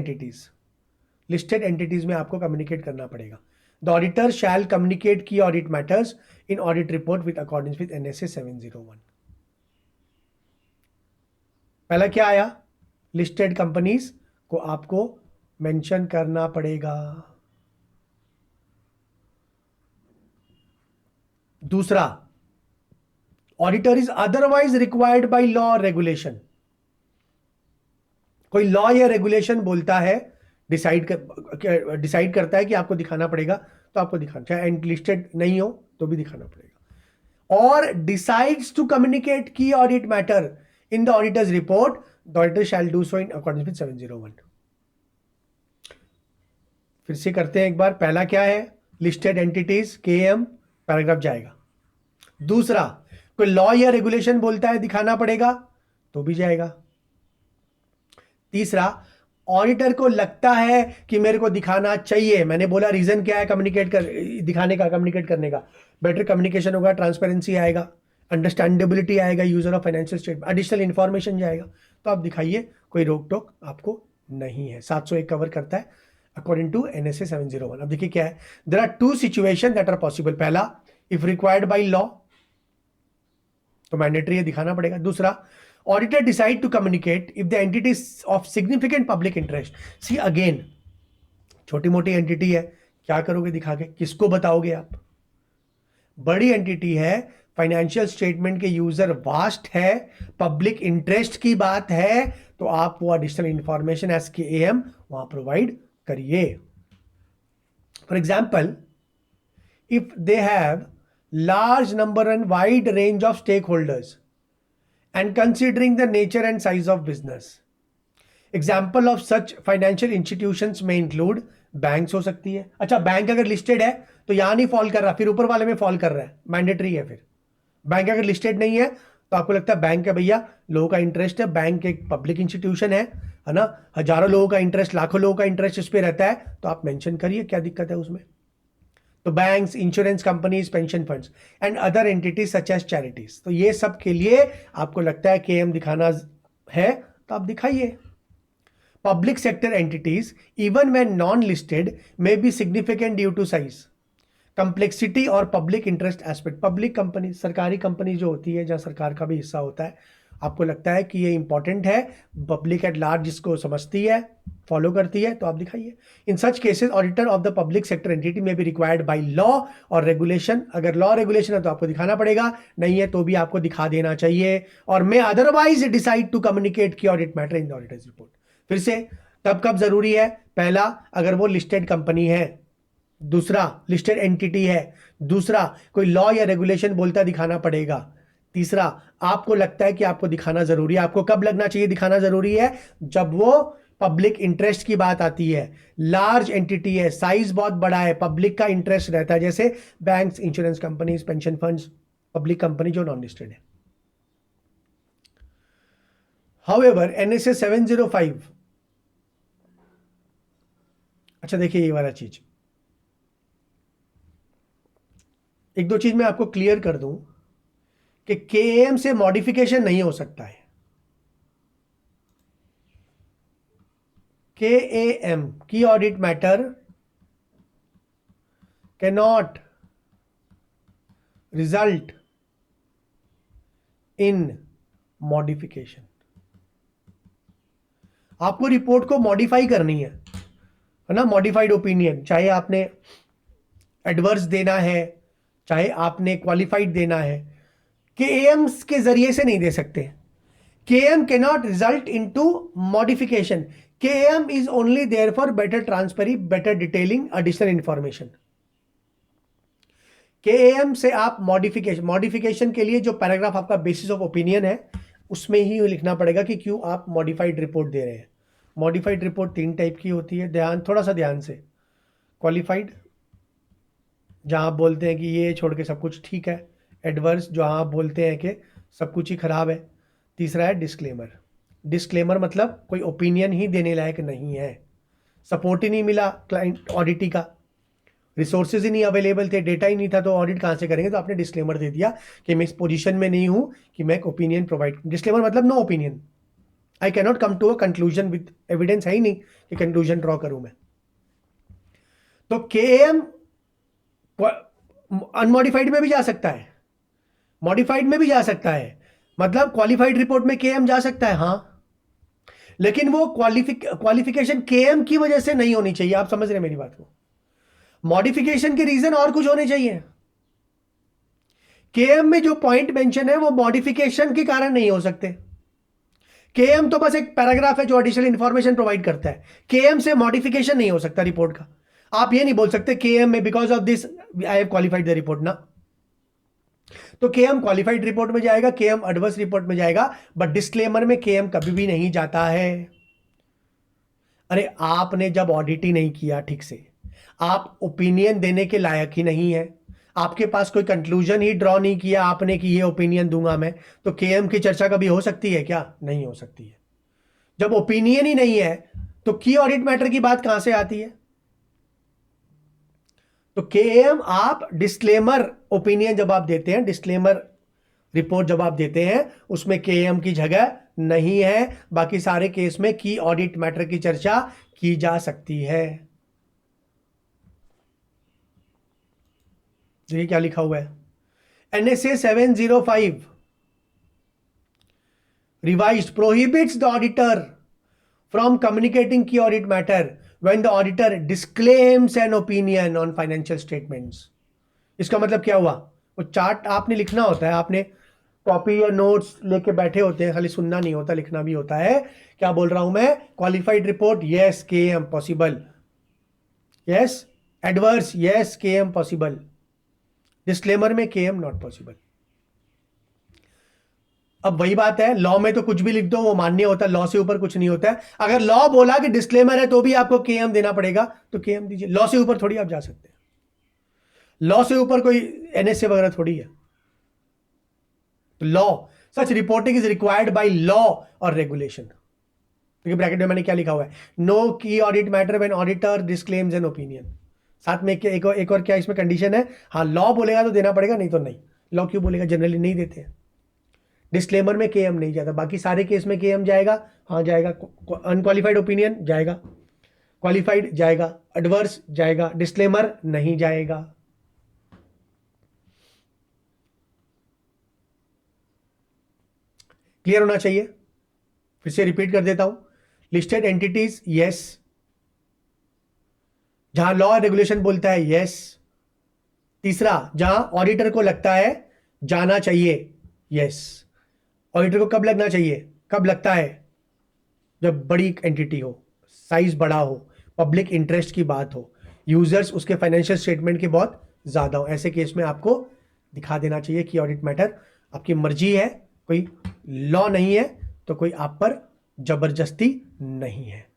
entities में आपको कम्युनिकेट करना पड़ेगा। द ऑडिटर शैल कम्युनिकेट की audit matters in audit report with according with NSA 701। पहला क्या आया, लिस्टेड कंपनीज को आपको मेंशन करना पड़ेगा। दूसरा, auditor is otherwise required by law और रेगुलेशन। कोई लॉ या रेगुलेशन बोलता है, डिसाइड करता है कि आपको दिखाना पड़ेगा तो आपको दिखाना, चाहे एंड लिस्टेड नहीं हो तो भी दिखाना पड़ेगा। और डिसाइड्स टू कम्युनिकेट की audit matter in the auditor's report, the auditor shall do so in according with 701। फिर से करते हैं एक बार। पहला क्या है, लिस्टेड एंटिटीज KM पैराग्राफ जाएगा। दूसरा, कोई लॉ या रेगुलेशन बोलता है दिखाना पड़ेगा तो भी जाएगा। तीसरा, ऑडिटर को लगता है कि मेरे को दिखाना चाहिए, मैंने बोला रीजन क्या है कम्युनिकेट दिखाने का, कम्युनिकेट करने का, बेटर कम्युनिकेशन होगा, ट्रांसपेरेंसी आएगा, अंडरस्टैंडेबिलिटी आएगा, user of financial statement, additional information जाएगा तो आप दिखाइए, कोई रोक टोक आपको नहीं है। 701 कवर करता है अकॉर्डिंग टू NSA 701। अब देखिए क्या है, there are 2 situation that are possible. पहला, इफ रिक्वायर्ड बाय लॉ तो मैंडेटरी है, दिखाना पड़ेगा। दूसरा, auditor decide to communicate if the entity is of significant public interest। See again, छोटी मोटी एंटिटी है, क्या करोगे दिखा के, किसको बताओगे आप। बड़ी एंटिटी है, फाइनेंशियल स्टेटमेंट के यूजर वास्ट है, पब्लिक इंटरेस्ट की बात है तो आप वो एडिशनल इंफॉर्मेशन एज KM वहां प्रोवाइड करिए। For example, if they have large number and wide range of stakeholders and considering the nature and size of business, example of such financial institutions may include banks हो सकती है। अच्छा, bank अगर listed है तो यहां नहीं फॉल कर रहा, फिर ऊपर वाले में फॉल कर रहा है, मैंडेटरी है। फिर बैंक अगर लिस्टेड नहीं है तो आपको लगता है बैंक है भैया, लोगों का इंटरेस्ट है, बैंक एक पब्लिक इंस्टीट्यूशन है ना, हजारों लोगों का इंटरेस्ट, लाखों लोगों का इंटरेस्ट इस पे रहता है तो आप मेंशन करिए, क्या दिक्कत है उसमें। तो banks, insurance companies, pension funds and other entities such as charities, तो ये सब के लिए आपको लगता है KM दिखाना है तो आप दिखाइए. Public sector entities, even when non-listed, may be significant due to size, complexity और public interest aspect. Public company, सरकारी कंपनी जो होती है, जहाँ सरकार का भी हिस्सा होता है, आपको लगता है कि ये इंपॉर्टेंट है, पब्लिक एट लार्ज इसको समझती है, फॉलो करती है, तो आप दिखाइए. In such cases auditor of the public sector entity में बी रिक्वायर्ड बाय लॉ और रेगुलेशन. अगर लॉ रेगुलेशन है तो आपको दिखाना पड़ेगा, नहीं है तो भी आपको दिखा देना चाहिए. और मे अदरवाइज डिसाइड टू कम्युनिकेट की audit matter in the auditor's report. फिर से तब कब जरूरी है? पहला, अगर वो लिस्टेड कंपनी है. दूसरा, लिस्टेड एंटिटी है. दूसरा, कोई लॉ या रेगुलेशन बोलता दिखाना पड़ेगा. तीसरा, आपको लगता है कि आपको दिखाना जरूरी है. आपको कब लगना चाहिए दिखाना जरूरी है? जब वो पब्लिक इंटरेस्ट की बात आती है, लार्ज एंटिटी है, साइज बहुत बड़ा है, पब्लिक का इंटरेस्ट रहता है, जैसे banks, insurance companies, pension funds, public company जो नॉन लिस्टेड है. हाउएवर NSA 705, अच्छा देखिए ये वाला चीज, एक दो चीज मैं आपको क्लियर कर दूं कि KM से मॉडिफिकेशन नहीं हो सकता है. KAM की audit matter cannot result in modification. आपको रिपोर्ट को मॉडिफाई करनी है ना, मॉडिफाइड ओपिनियन, चाहे आपने एडवर्स देना है, चाहे आपने क्वालिफाइड देना है, KM के जरिए से नहीं दे सकते. KM cannot result into modification. KM is only there for better transparency, better detailing, additional information. KM से आप मॉडिफिकेशन के लिए जो पैराग्राफ आपका बेसिस ऑफ ओपिनियन है, उसमें ही लिखना पड़ेगा कि क्यों आप मॉडिफाइड रिपोर्ट दे रहे हैं. मॉडिफाइड रिपोर्ट 3 टाइप की होती है, थोड़ा सा ध्यान से. क्वालिफाइड, जहां आप बोलते हैं कि ये छोड़ के सब कुछ ठीक है. एडवर्स, जहां आप बोलते हैं कि सब कुछ ही खराब है. तीसरा है डिस्क्लेमर. डिस्क्लेमर मतलब कोई ओपिनियन ही देने लायक नहीं है, सपोर्ट ही नहीं मिला क्लाइंट ऑडिटी का, रिसोर्सेज ही नहीं अवेलेबल थे, डेटा ही नहीं था, तो ऑडिट कहाँ से करेंगे. तो आपने डिस्क्लेमर दे दिया कि मैं इस पोजीशन में नहीं हूं कि मैं एक ओपिनियन प्रोवाइड. डिस्क्लेमर मतलब no opinion, I can not come to a conclusion with evidence, है ही नहीं कि कंक्लूजन ड्रॉ करूं मैं. तो KM अनमॉडिफाइड में भी जा सकता है, मॉडिफाइड में भी जा सकता है. मतलब क्वालिफाइड रिपोर्ट में KM जा सकता है, हां, लेकिन वो क्वालिफिकेशन KM की वजह से नहीं होनी चाहिए. आप समझ रहे हैं मेरी बात को? मॉडिफिकेशन के रीजन और कुछ होने चाहिए. KM में जो पॉइंट मेंशन है वो मॉडिफिकेशन के कारण नहीं हो सकते. KM तो बस एक पैराग्राफ है जो एडिशनल इंफॉर्मेशन प्रोवाइड करता है. KM से मॉडिफिकेशन नहीं हो सकता रिपोर्ट का. आप ये नहीं बोल सकते KM में because of this I have qualified the report ना. तो KM क्वालिफाइड रिपोर्ट में जाएगा, KM एडवर्स रिपोर्ट में जाएगा, बट डिस्क्लेमर में KM कभी भी नहीं जाता है. अरे आपने जब ऑडिट ही नहीं किया ठीक से, आप ओपिनियन देने के लायक ही नहीं है, आपके पास कोई कंक्लूजन ही ड्रॉ नहीं किया आपने कि ये ओपिनियन दूंगा मैं, तो KM की चर्चा कभी हो सकती है क्या? नहीं हो सकती है. जब ओपिनियन ही नहीं है तो की ऑडिट मैटर की बात कहां से आती है? तो KM आप डिस्क्लेमर ओपिनियन जब आप देते हैं, डिस्क्लेमर रिपोर्ट जब आप देते हैं, उसमें KM की जगह नहीं है. बाकी सारे केस में की ऑडिट मैटर की चर्चा की जा सकती है. देखिए क्या लिखा हुआ है, NSA 705 revised prohibits the auditor from communicating key audit matter when the auditor disclaims an opinion on financial statements. इसका मतलब क्या हुआ? वो चार्ट आपने लिखना होता है, आपने कॉपी या नोट्स लेके बैठे होते हैं, खाली सुनना नहीं होता, लिखना भी होता है. क्या बोल रहा हूं मैं? Qualified report yes KM possible, yes adverse yes KM possible, disclaimer में KM नॉट पॉसिबल. अब वही बात है, लॉ में तो कुछ भी लिख दो वो मान्य होता है, लॉ से ऊपर कुछ नहीं होता है. अगर लॉ बोला कि डिस्क्लेमर है तो भी आपको KM देना पड़ेगा, तो KM दीजिए. लॉ से ऊपर थोड़ी आप जा सकते हैं, लॉ से ऊपर कोई NSA वगैरह थोड़ी है. तो law, such reporting is required by law और रेगुलेशन. देखिए ब्रैकेट में मैंने क्या लिखा हुआ है, no key audit matter when auditor disclaims an opinion. साथ में एक और क्या इसमें कंडीशन है, हाँ लॉ बोलेगा तो देना पड़ेगा, नहीं तो नहीं। लॉ क्यों बोलेगा, जनरली नहीं देते हैं। डिस्क्लेमर में के एम नहीं जाता, बाकी सारे केस में के एम जाएगा, हाँ जाएगा। अनक्वालिफाइड ओपिनियन जाएगा, क्वालिफाइड जाएगा, एडवर्स जाएगा, डिस्क्लेमर नहीं जाएगा। क्लियर होना चाहिए। फिर से रिपीट कर देता हूं, लिस्टेड एंटिटीज यस, जहां लॉ रेगुलेशन बोलता है यस। तीसरा, जहां ऑडिटर को लगता है जाना चाहिए, यस। ऑडिटर को कब लगना चाहिए, कब लगता है, जब बड़ी एंटिटी हो, साइज बड़ा हो, पब्लिक इंटरेस्ट की बात हो, यूजर्स उसके फाइनेंशियल स्टेटमेंट के बहुत ज्यादा हो, ऐसे केस में आपको दिखा देना चाहिए कि ऑडिट मैटर। आपकी मर्जी है, कोई लॉ नहीं है, तो कोई आप पर जबरदस्ती नहीं है।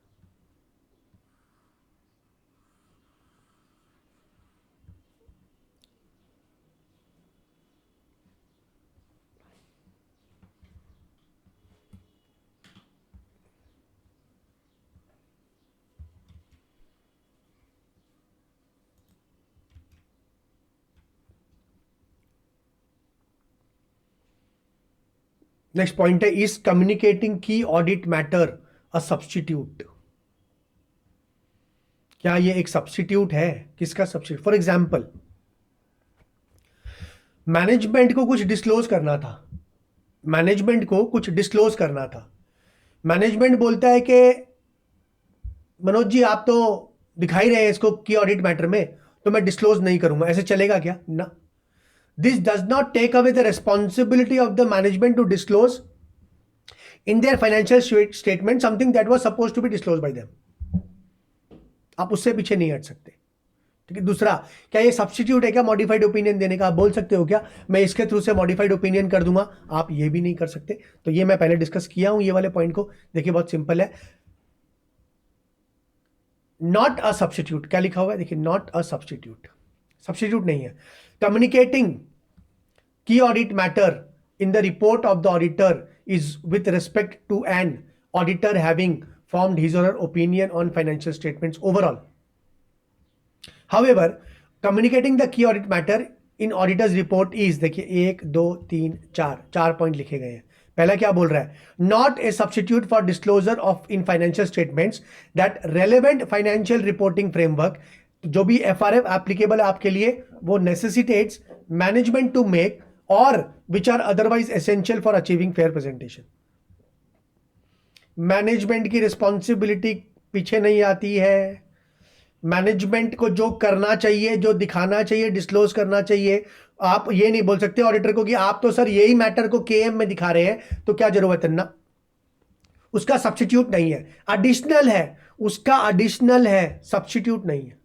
नेक्स्ट पॉइंट है, is communicating key audit matter a substitute. क्या ये एक सब्स्टिट्यूट है, किसका सब्स्टिट्यूट? फॉर एग्जाम्पल, मैनेजमेंट को कुछ डिस्क्लोज करना था, मैनेजमेंट को कुछ डिस्क्लोज करना था। मैनेजमेंट बोलता है कि मनोज जी आप तो दिखाई रहे हैं इसको की ऑडिट मैटर में, तो मैं डिस्क्लोज नहीं करूंगा। ऐसे चलेगा क्या? ना। This does not take away the responsibility of the management to disclose in their financial statement something that was suppose to be disclose by them. आप उससे पीछे नहीं हट सकते। ठीक है। दूसरा, क्या ये सब्स्टिट्यूट है क्या मॉडिफाइड ओपिनियन देने का? आप बोल सकते हो क्या मैं इसके थ्रू से मॉडिफाइड ओपिनियन कर दूंगा? आप ये भी नहीं कर सकते। तो ये मैं पहले डिस्कस किया हूं, ये वाले पॉइंट को देखिए, बहुत सिंपल है। नॉट अ सब्स्टिट्यूट, क्या लिखा हुआ है देखिए, नॉट अ सब्स्टिट्यूट, सब्स्टिट्यूट नहीं है। Communicating key audit matter in the report of the auditor is with respect to an auditor having formed his or her opinion on financial statements overall. However, communicating the key audit matter in auditor's report is, देखिए 1 2 3 4 point लिखे गए हैं। पहला क्या बोल रहा है? Not a substitute for disclosure of in financial statements that relevant financial reporting framework, जो भी एफआरएफ एप्लीकेबल है आपके लिए, वो नेसेसिटेट्स मैनेजमेंट टू मेक और which are otherwise essential for achieving fair presentation. Management की रिस्पॉन्सिबिलिटी पीछे नहीं आती है। मैनेजमेंट को जो करना चाहिए, जो दिखाना चाहिए, डिस्क्लोज करना चाहिए। आप ये नहीं बोल सकते ऑडिटर को कि आप तो सर यही मैटर को केएम में दिखा रहे हैं, तो क्या जरूरत है ना। उसका सब्स्टिट्यूट नहीं है, एडिशनल है, उसका एडिशनल है, सब्स्टिट्यूट नहीं है।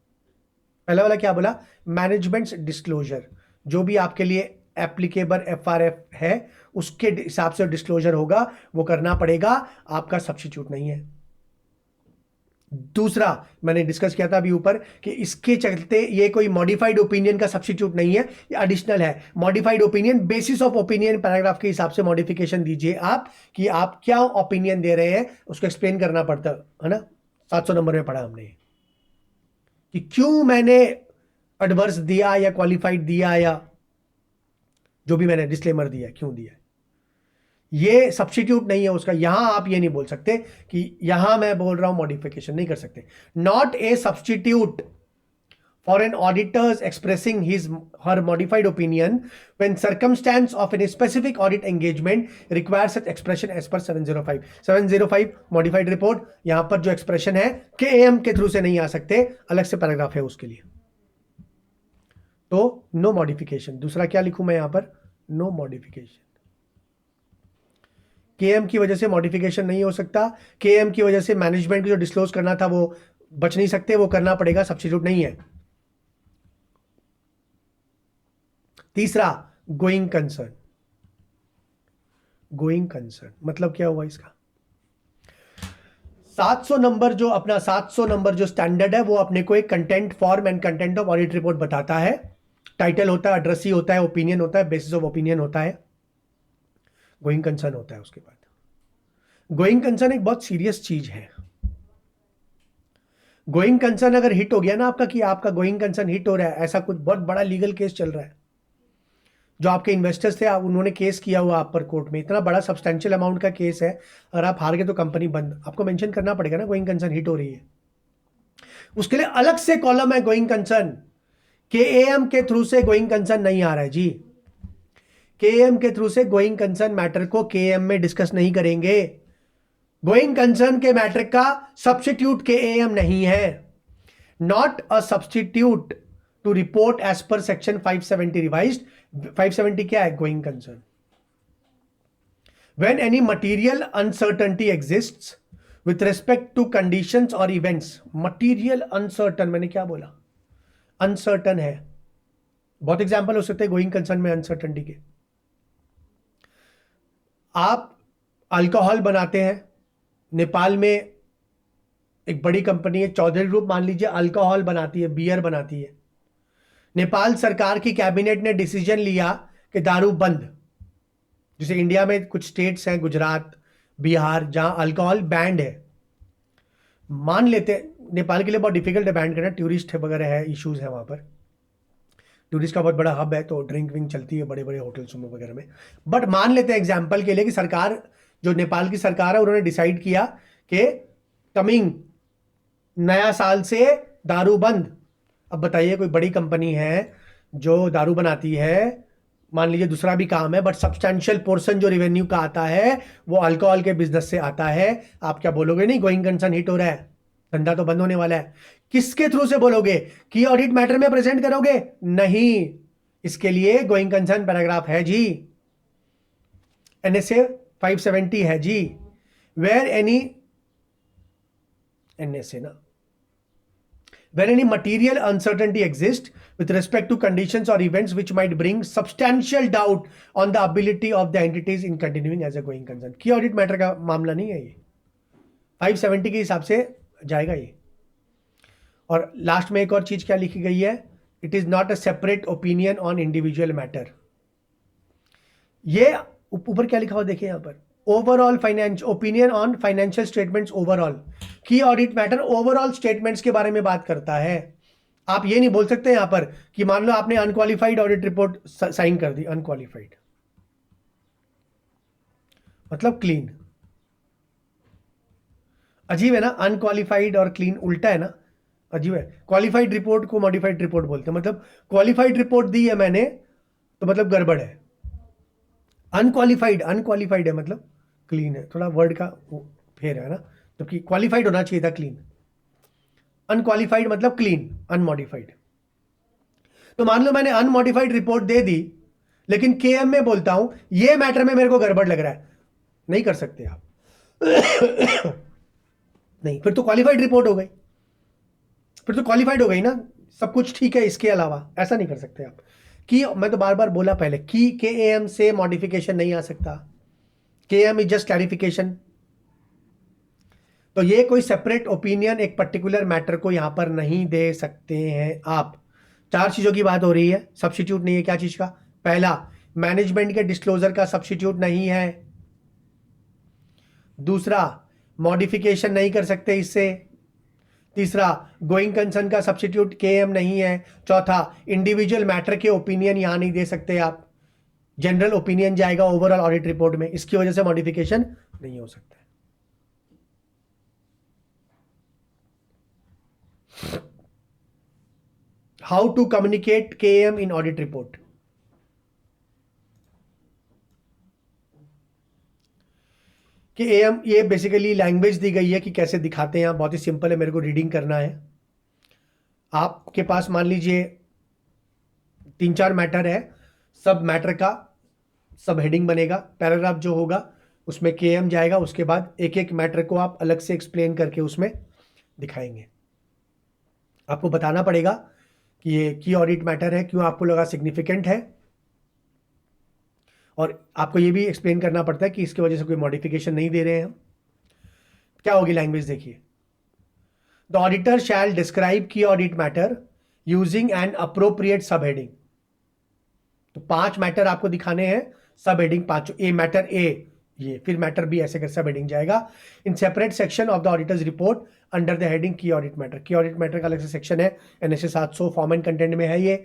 पहला वाला क्या बोला? मैनेजमेंट डिस्क्लोजर, जो भी आपके लिए एप्लीकेबल एफआरएफ है उसके हिसाब से डिस्क्लोजर होगा, वो करना पड़ेगा, आपका सब्स्टिट्यूट नहीं है। दूसरा, मैंने डिस्कस किया था अभी ऊपर कि इसके चलते ये कोई मॉडिफाइड ओपिनियन का सब्स्टिट्यूट नहीं है, ये एडिशनल है। Modified opinion, basis of opinion paragraph के हिसाब से मॉडिफिकेशन दीजिए आप, कि आप क्या ओपिनियन दे रहे हैं, उसको एक्सप्लेन करना पड़ता है ना। 700 नंबर में पढ़ा हमने कि क्यों मैंने एडवर्स दिया या क्वालिफाइड दिया, या जो भी मैंने डिस्क्लेमर दिया क्यों दिया। ये सब्स्टिट्यूट नहीं है उसका। यहां आप ये नहीं बोल सकते कि यहां मैं बोल रहा हूं मॉडिफिकेशन, नहीं कर सकते। Not a substitute for an auditor's expressing his her modified opinion when circumstance of an specific audit engagement require such expression as per 705 modified report. यहां पर जो एक्सप्रेशन है केएम के थ्रू से नहीं आ सकते, अलग से पैराग्राफ है उसके लिए। तो नो मॉडिफिकेशन। दूसरा क्या लिखूं मैं यहां पर? No modification. केएम की वजह से मॉडिफिकेशन नहीं हो सकता। केएम की वजह से मैनेजमेंट को जो डिस्क्लोज करना था वो बच नहीं सकते, वो करना पड़ेगा, सब्स्टिट्यूट नहीं है। तीसरा, गोइंग कंसर्न। गोइंग कंसर्न मतलब क्या हुआ इसका? 700 नंबर जो अपना 700 नंबर जो स्टैंडर्ड है, वो अपने को एक content form and content of audit report बताता है। टाइटल होता है, एड्रेसी होता है, ओपिनियन होता है, बेसिस ऑफ ओपिनियन होता है, गोइंग कंसर्न होता है। उसके बाद गोइंग कंसर्न एक बहुत सीरियस चीज है। गोइंग कंसर्न अगर हिट हो गया ना आपका, कि आपका गोइंग कंसर्न हिट हो रहा है, ऐसा कुछ बहुत बड़ा लीगल केस चल रहा है, जो आपके इन्वेस्टर्स थे उन्होंने केस किया हुआ आप पर कोर्ट में, इतना बड़ा सब्सटेंशियल अमाउंट का केस है, अगर आप हार गए तो कंपनी बंद, आपको मेंशन करना पड़ेगा ना गोइंग कंसर्न हिट हो रही है। उसके लिए अलग से कॉलम है गोइंग कंसर्न। केएएम के थ्रू से गोइंग कंसर्न नहीं आ रहा है जी, केएएम के थ्रू से गोइंग कंसर्न मैटर को केएएम में डिस्कस नहीं करेंगे। गोइंग कंसर्न के मैटर का सब्स्टिट्यूट केएएम नहीं है, not a substitute to report as per section 570 revised. 570 क्या है? Going concern. When any material uncertainty exists with respect to conditions or events, material uncertain, मैंने क्या बोला? अनसर्टन है, बहुत एग्जाम्पल हो सकते हैं गोइंग कंसर्न में अनसर्टनिटी के। आप अल्कोहल बनाते हैं, नेपाल में एक बड़ी कंपनी है चौधरी ग्रुप, मान लीजिए अल्कोहल बनाती है, बियर बनाती है। नेपाल सरकार की कैबिनेट ने डिसीजन लिया कि दारू बंद, जैसे इंडिया में कुछ स्टेट्स हैं, गुजरात, बिहार, जहां अल्कोहल बैंड है। मान लेते, नेपाल के लिए बहुत डिफिकल्ट है बैंड करना, टूरिस्ट वगैरह है, इश्यूज है वहां पर, टूरिस्ट का बहुत बड़ा हब है, तो ड्रिंक विंक चलती है बड़े बड़े होटल्स में वगैरह में। बट मान लेते हैं एग्जाम्पल के लिए कि सरकार, जो नेपाल की सरकार है, उन्होंने डिसाइड किया कि कमिंग नया साल से दारू बंद। अब बताइए, कोई बड़ी कंपनी है जो दारू बनाती है, मान लीजिए दूसरा भी काम है, बट सब्सटेंशियल पोर्शन जो रेवेन्यू का आता है वो अल्कोहल के बिजनेस से आता है, आप क्या बोलोगे? नहीं, गोइंग कंसर्न हिट हो रहा है, धंधा तो बंद होने वाला है। किसके थ्रू से बोलोगे? की ऑडिट मैटर में प्रेजेंट करोगे? नहीं, इसके लिए गोइंग कंसर्न पैराग्राफ है जी, एनएसए 570 है जी, वेयर एनी, एनएसए ना, when any material uncertainty exists with respect to conditions or events which might bring substantial doubt on the ability of the entities in continuing as a going concern। की audit matter का मामला नहीं है ये, 570 के हिसाब से जाएगा ये। और लास्ट में एक और चीज क्या लिखी गई है? It is not a separate opinion on individual matter. ये ऊपर क्या लिखा हुआ देखिए यहां पर, overall finance opinion on financial statements overall. की ऑडिट मैटर ओवरऑल स्टेटमेंट्स के बारे में बात करता है। आप ये नहीं बोल सकते यहां पर कि मान लो आपने अनक्वालिफाइड ऑडिट रिपोर्ट साइन कर दी, अनक्वालिफाइड मतलब क्लीन। अजीब है ना, अनक्वालिफाइड और क्लीन उल्टा है ना, अजीब है। क्वालिफाइड रिपोर्ट को मॉडिफाइड रिपोर्ट बोलते हैं, मतलब क्वालिफाइड रिपोर्ट दी है मैंने तो मतलब गड़बड़ है। अनक्वालिफाइड है मतलब क्लीन है, थोड़ा वर्ड का फेर है ना, जबकि क्वालिफाइड होना चाहिए था क्लीन। अनक्वालिफाइड मतलब क्लीन, अनमॉडिफाइड। तो मान लो मैंने अनमॉडिफाइड रिपोर्ट दे दी, लेकिन केएम में बोलता हूं ये मैटर में मेरे को गड़बड़ लग रहा है, नहीं कर सकते आप। नहीं, फिर तो क्वालिफाइड रिपोर्ट हो गई, फिर तो क्वालिफाइड हो गई ना, सब कुछ ठीक है, इसके अलावा ऐसा नहीं कर सकते आप। कि मैं तो बार बार बोला पहले, की केएम से मॉडिफिकेशन नहीं आ सकता, केएम इज जस्ट क्लैरिफिकेशन। तो ये कोई सेपरेट ओपिनियन एक पर्टिकुलर मैटर को यहां पर नहीं दे सकते हैं आप। चार चीजों की बात हो रही है, सब्स्टिट्यूट नहीं है। क्या चीज का? पहला, मैनेजमेंट के डिस्क्लोजर का सब्स्टिट्यूट नहीं है। दूसरा, मॉडिफिकेशन नहीं कर सकते इससे। तीसरा, गोइंग कंसर्न का सब्स्टिट्यूट केएम नहीं है। चौथा, इंडिविजुअल मैटर के ओपिनियन यहां नहीं दे सकते आप, जनरल ओपिनियन जाएगा ओवरऑल ऑडिट रिपोर्ट में, इसकी वजह से मॉडिफिकेशन नहीं हो सकता है। How to communicate KAM in audit report. KAM, ये बेसिकली लैंग्वेज दी गई है कि कैसे दिखाते हैं। बहुत ही सिंपल है, मेरे को रीडिंग करना है। आपके पास मान लीजिए 3-4 मैटर है, सब मैटर का सब हेडिंग बनेगा, पैराग्राफ जो होगा उसमें केएम जाएगा, उसके बाद एक एक मैटर को आप अलग से एक्सप्लेन करके उसमें दिखाएंगे। आपको बताना पड़ेगा कि ये की ऑडिट मैटर है, क्यों आपको लगा सिग्निफिकेंट है, और आपको ये भी एक्सप्लेन करना पड़ता है कि इसकी वजह से कोई मॉडिफिकेशन नहीं दे रहे हैं हम। क्या होगी लैंग्वेज देखिए, द ऑडिटर शैल डिस्क्राइब की audit matter using an appropriate सब हेडिंग। तो 5 मैटर आपको दिखाने हैं, सब हेडिंग 5। ए मैटर ए, ये फिर मैटर भी ऐसे कर सब हेडिंग जाएगा in separate section of the auditor's report under the heading की audit matter. Key audit matter का अलग से सेक्शन है, NSA 700 फॉर्म एंड कंटेंट में है ये।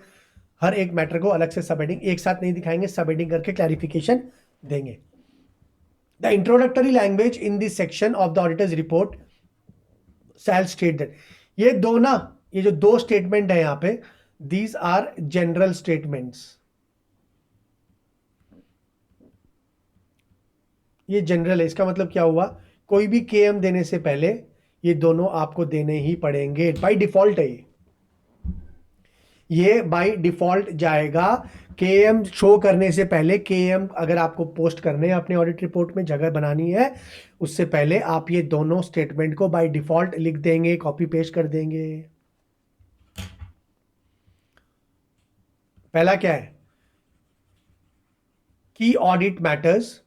हर एक मैटर को अलग से सब हेडिंग एक साथ नहीं दिखाएंगे, सब हेडिंग करके क्लैरिफिकेशन देंगे। The introductory language in this section of the auditor's report shell state that, ये दो ना, ये जो दो स्टेटमेंट है यहां पे, दीज आर जनरल स्टेटमेंट्स, ये जनरल है। इसका मतलब क्या हुआ, कोई भी KM देने से पहले ये दोनों आपको देने ही पड़ेंगे, बाय डिफॉल्ट है ये बाय डिफॉल्ट जाएगा। KM शो करने से पहले, KM अगर आपको पोस्ट करने हैं अपने ऑडिट रिपोर्ट में, जगह बनानी है, उससे पहले आप ये दोनों स्टेटमेंट को बाय डिफॉल्ट लिख देंगे, कॉपी पेस्ट कर देंगे। पहला क्या है, की audit matters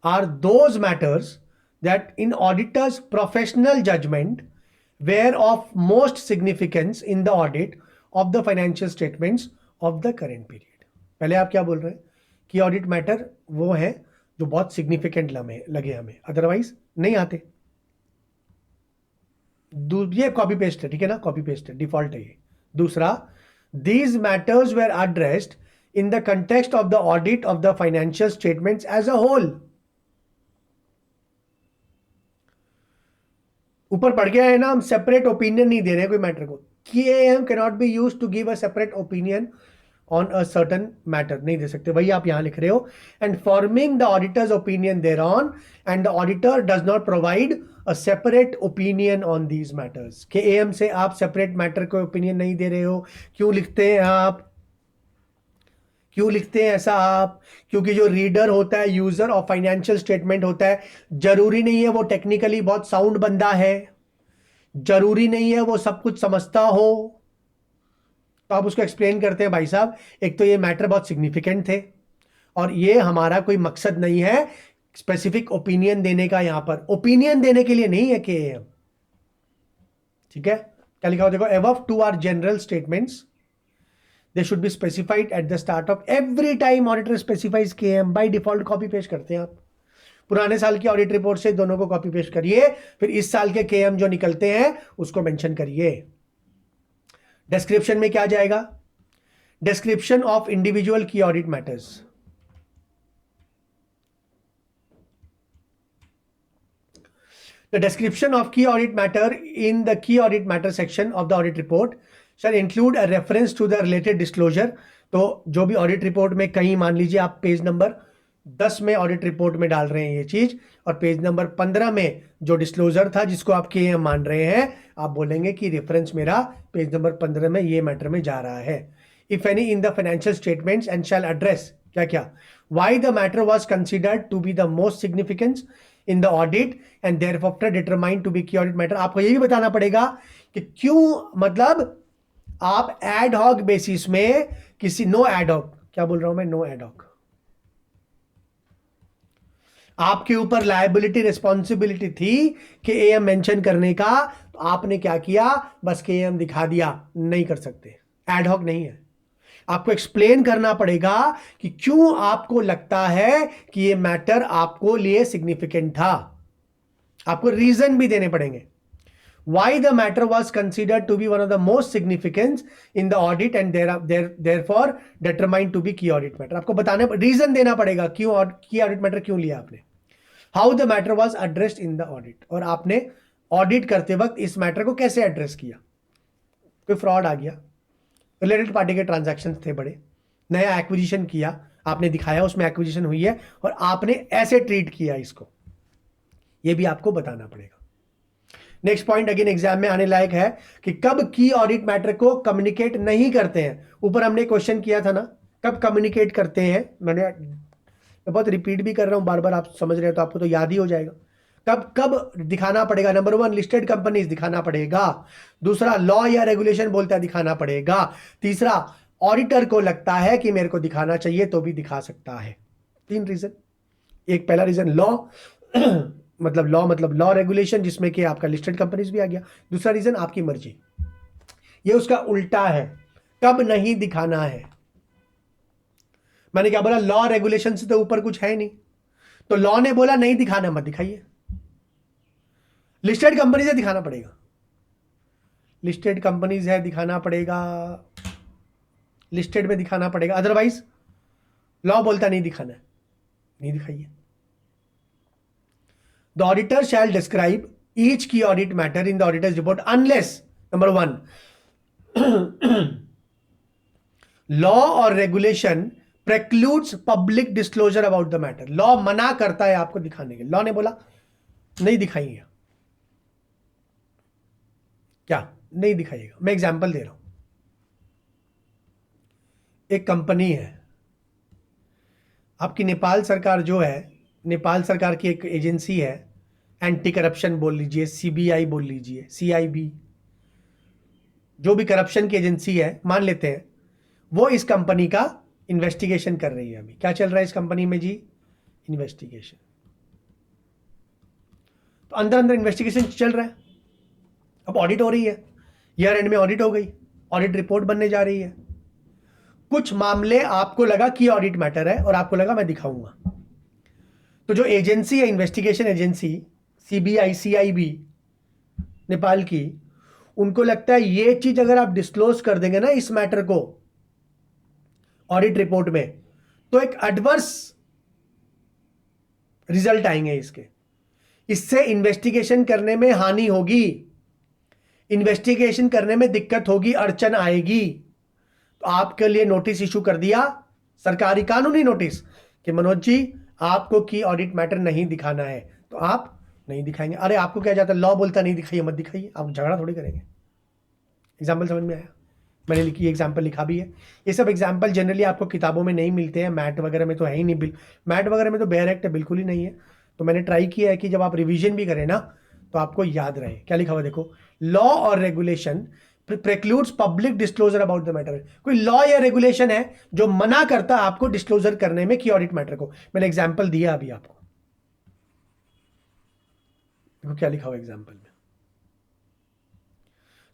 are those matters that in auditor's professional judgment were of most significance in the audit of the financial statements of the current period। पहले आप क्या बोल रहे हैं कि ऑडिट मैटर वो है जो बहुत सिग्निफिकेंट लगे हमें, अदरवाइज नहीं आते। ये कॉपी पेस्ट है, ठीक है ना, कॉपी पेस्ट है, डिफॉल्ट है ये। दूसरा, these matters were addressed in the context of the audit of the financial statements as a whole। ऊपर पढ़ गया है ना, हम सेपरेट ओपिनियन नहीं दे रहे हैं कोई मैटर को। KM cannot be used to give a separate opinion on a certain matter, नहीं दे सकते, वही आप यहां लिख रहे हो। And forming the auditor's opinion thereon and the auditor does not provide a separate opinion on these matters. KM से आप सेपरेट मैटर को ओपिनियन नहीं दे रहे हो। क्यों लिखते हैं आप, क्यों लिखते हैं ऐसा आप? क्योंकि जो रीडर होता है, यूजर ऑफ फाइनेंशियल स्टेटमेंट होता है, जरूरी नहीं है वो टेक्निकली बहुत साउंड बंदा है, जरूरी नहीं है वो सब कुछ समझता हो, तो आप उसको एक्सप्लेन करते हैं, भाई साहब एक तो ये मैटर बहुत सिग्निफिकेंट थे और ये हमारा कोई मकसद नहीं है स्पेसिफिक ओपिनियन देने का, यहां पर ओपिनियन देने के लिए नहीं है KM, ठीक है। क्या लिखा हो देखो, above two are general statements, they should be specified at the start of every time auditor specifies KM। by default copy paste करते हैं आप, पुराने साल की ऑडिट रिपोर्ट से दोनों को कॉपी पेस्ट करिए, फिर इस साल के KM जो निकलते हैं उसको मेंशन करिए। डिस्क्रिप्शन में क्या जाएगा, डिस्क्रिप्शन ऑफ इंडिविजुअल की audit matters. The description of key audit matter in the key audit matter section of the audit report shall include a reference to the related disclosure। तो जो भी audit report में, कहीं मान लीजिए आप page number 10 में ऑडिट रिपोर्ट में डाल रहे हैं ये चीज, और पेज नंबर 15 में जो डिस्क्लोजर था जिसको आप KM मान रहे हैं, आप बोलेंगे कि रेफरेंस मेरा पेज नंबर 15 में ये मैटर में जा रहा है। If any in the financial statements and shall address क्या क्या, why the matter was considered to be the most significance in the audit and therefore determined to be key audit matter. आपको ये भी बताना पड़ेगा कि क्यों, मतलब आप एड हॉक बेसिस में किसी, नो एड हॉक, क्या बोल रहा हूं मैं, नो एड हॉक, आपके ऊपर लायबिलिटी रिस्पॉन्सिबिलिटी थी कि AM मेंशन करने का, तो आपने क्या किया, बस KM दिखा दिया, नहीं कर सकते, एड हॉक नहीं है। आपको एक्सप्लेन करना पड़ेगा कि क्यों आपको लगता है कि ये मैटर आपको लिए सिग्निफिकेंट था, आपको रीजन भी देने पड़ेंगे। Why the matter was considered to be one of the most significant in the audit and therefore determined to be key audit matter। आपको बताने, रीजन देना पड़ेगा क्यों key audit matter क्यों लिया आपने। How the matter was addressed in the audit, और आपने ऑडिट करते वक्त इस मैटर को कैसे एड्रेस किया। कोई फ्रॉड आ गया, रिलेटेड पार्टी के ट्रांजैक्शंस थे बड़े, नया एक्विजिशन किया, आपने दिखाया उसमें एक्विजिशन हुई है और आपने ऐसे ट्रीट किया इसको, ये भी आपको बताना पड़ेगा। नेक्स्ट पॉइंट अगेन एग्जाम में आने लायक है कि कब की ऑडिट मैटर को कम्युनिकेट नहीं करते हैं। ऊपर हमने क्वेश्चन किया था ना, कब कम्युनिकेट करते हैं, मैं बहुत रिपीट भी कर रहा हूं, बार बार आप समझ रहे हो तो आपको तो याद ही हो जाएगा। कब कब दिखाना पड़ेगा, नंबर 1 लिस्टेड कंपनीज दिखाना पड़ेगा, दूसरा लॉ या रेगुलेशन बोलता है दिखाना पड़ेगा, तीसरा ऑडिटर को लगता है कि मेरे को दिखाना चाहिए तो भी दिखा सकता है। 3 रीजन, एक पहला रीजन लॉ मतलब लॉ रेगुलेशन जिसमें कि आपका लिस्टेड कंपनीज भी आ गया, दूसरा रीजन आपकी मर्जी, ये उसका उल्टा है, कब नहीं दिखाना है। मैंने क्या बोला, लॉ रेगुलेशन से तो ऊपर कुछ है नहीं, तो लॉ ने बोला नहीं दिखाना, मत दिखाइए। लिस्टेड कंपनी से दिखाना पड़ेगा, लिस्टेड कंपनीज है दिखाना पड़ेगा, लिस्टेड में दिखाना पड़ेगा, अदरवाइज लॉ बोलता नहीं दिखाना है, नहीं दिखाइए। The auditor shall describe each key audit matter in the auditor's report unless number 1 law और regulation precludes public disclosure about the matter. Law मना करता है आपको दिखाने के, लॉ ने बोला नहीं दिखाइए, क्या नहीं दिखाइएगा। मैं एग्जांपल दे रहा हूं, एक कंपनी है आपकी, नेपाल सरकार जो है, नेपाल सरकार की एक एजेंसी है, एंटी करप्शन बोल लीजिए, सीबीआई बोल लीजिए, सीआईबी, जो भी करप्शन की एजेंसी है मान लेते हैं, वो इस कंपनी का इन्वेस्टिगेशन कर रही है। अभी क्या चल रहा है इस कंपनी में जी? इन्वेस्टिगेशन। तो अंदर अंदर इन्वेस्टिगेशन चल रहा है, अब ऑडिट हो रही है, ईयर एंड में ऑडिट हो गई, ऑडिट रिपोर्ट बनने जा रही है। कुछ मामले आपको लगा कि ऑडिट मैटर है और आपको लगा मैं दिखाऊंगा, तो जो एजेंसी है, investigation agency, CBI, CIB Nepal की, उनको लगता है ये चीज अगर आप डिस्क्लोज कर देंगे ना इस मैटर को ऑडिट रिपोर्ट में, तो एक एडवर्स रिजल्ट आएंगे इसके, इससे इन्वेस्टिगेशन करने में हानि होगी, इन्वेस्टिगेशन करने में दिक्कत होगी, अड़चन आएगी। तो आपके लिए नोटिस इशू कर दिया, सरकारी कानूनी नोटिस, कि मनोज जी आपको की ऑडिट मैटर नहीं दिखाना है, तो आप नहीं दिखाएंगे। अरे आपको क्या जाता है, लॉ बोलता नहीं दिखाइए मत दिखाइए, आप झगड़ा थोड़ी करेंगे। एग्जाम्पल समझ में आया? मैंने लिखी एग्जाम्पल लिखा भी है। ये सब एग्जाम्पल जनरली आपको किताबों में नहीं मिलते हैं, मैट वगैरह में तो है ही नहीं, मैट वगैरह में तो डायरेक्ट बिल्कुल ही नहीं है। तो मैंने ट्राई किया है कि जब आप रिवीजन भी करें ना तो आपको याद रहे। क्या लिखा हुआ देखो, लॉ और regulation precludes public disclosure about the matter. कोई लॉ या रेगुलेशन है जो मना करता है आपको डिस्क्लोजर करने में कि ऑडिट मैटर को। मैंने एग्जाम्पल दिया अभी आपको, देखो क्या लिखा हुआ एग्जाम्पल में।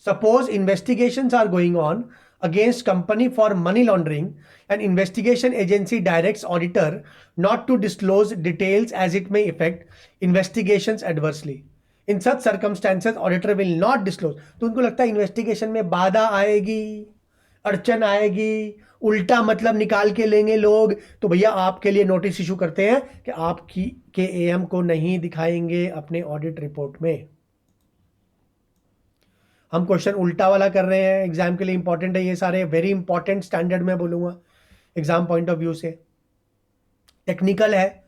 Suppose investigations are going on against company for money laundering, and investigation agency directs auditor not to disclose details as it may affect investigations adversely. In such circumstances, auditor will not disclose. तो उनको लगता है investigation में बाधा आएगी, अड़चन आएगी, उल्टा मतलब निकाल के लेंगे लोग, तो भैया आपके लिए नोटिस इशू करते हैं कि आपकी के एएम को नहीं दिखाएंगे अपने ऑडिट रिपोर्ट में। हम क्वेश्चन उल्टा वाला कर रहे हैं, एग्जाम के लिए इंपॉर्टेंट है ये सारे, वेरी इंपॉर्टेंट स्टैंडर्ड में बोलूंगा एग्जाम पॉइंट ऑफ व्यू से। टेक्निकल है,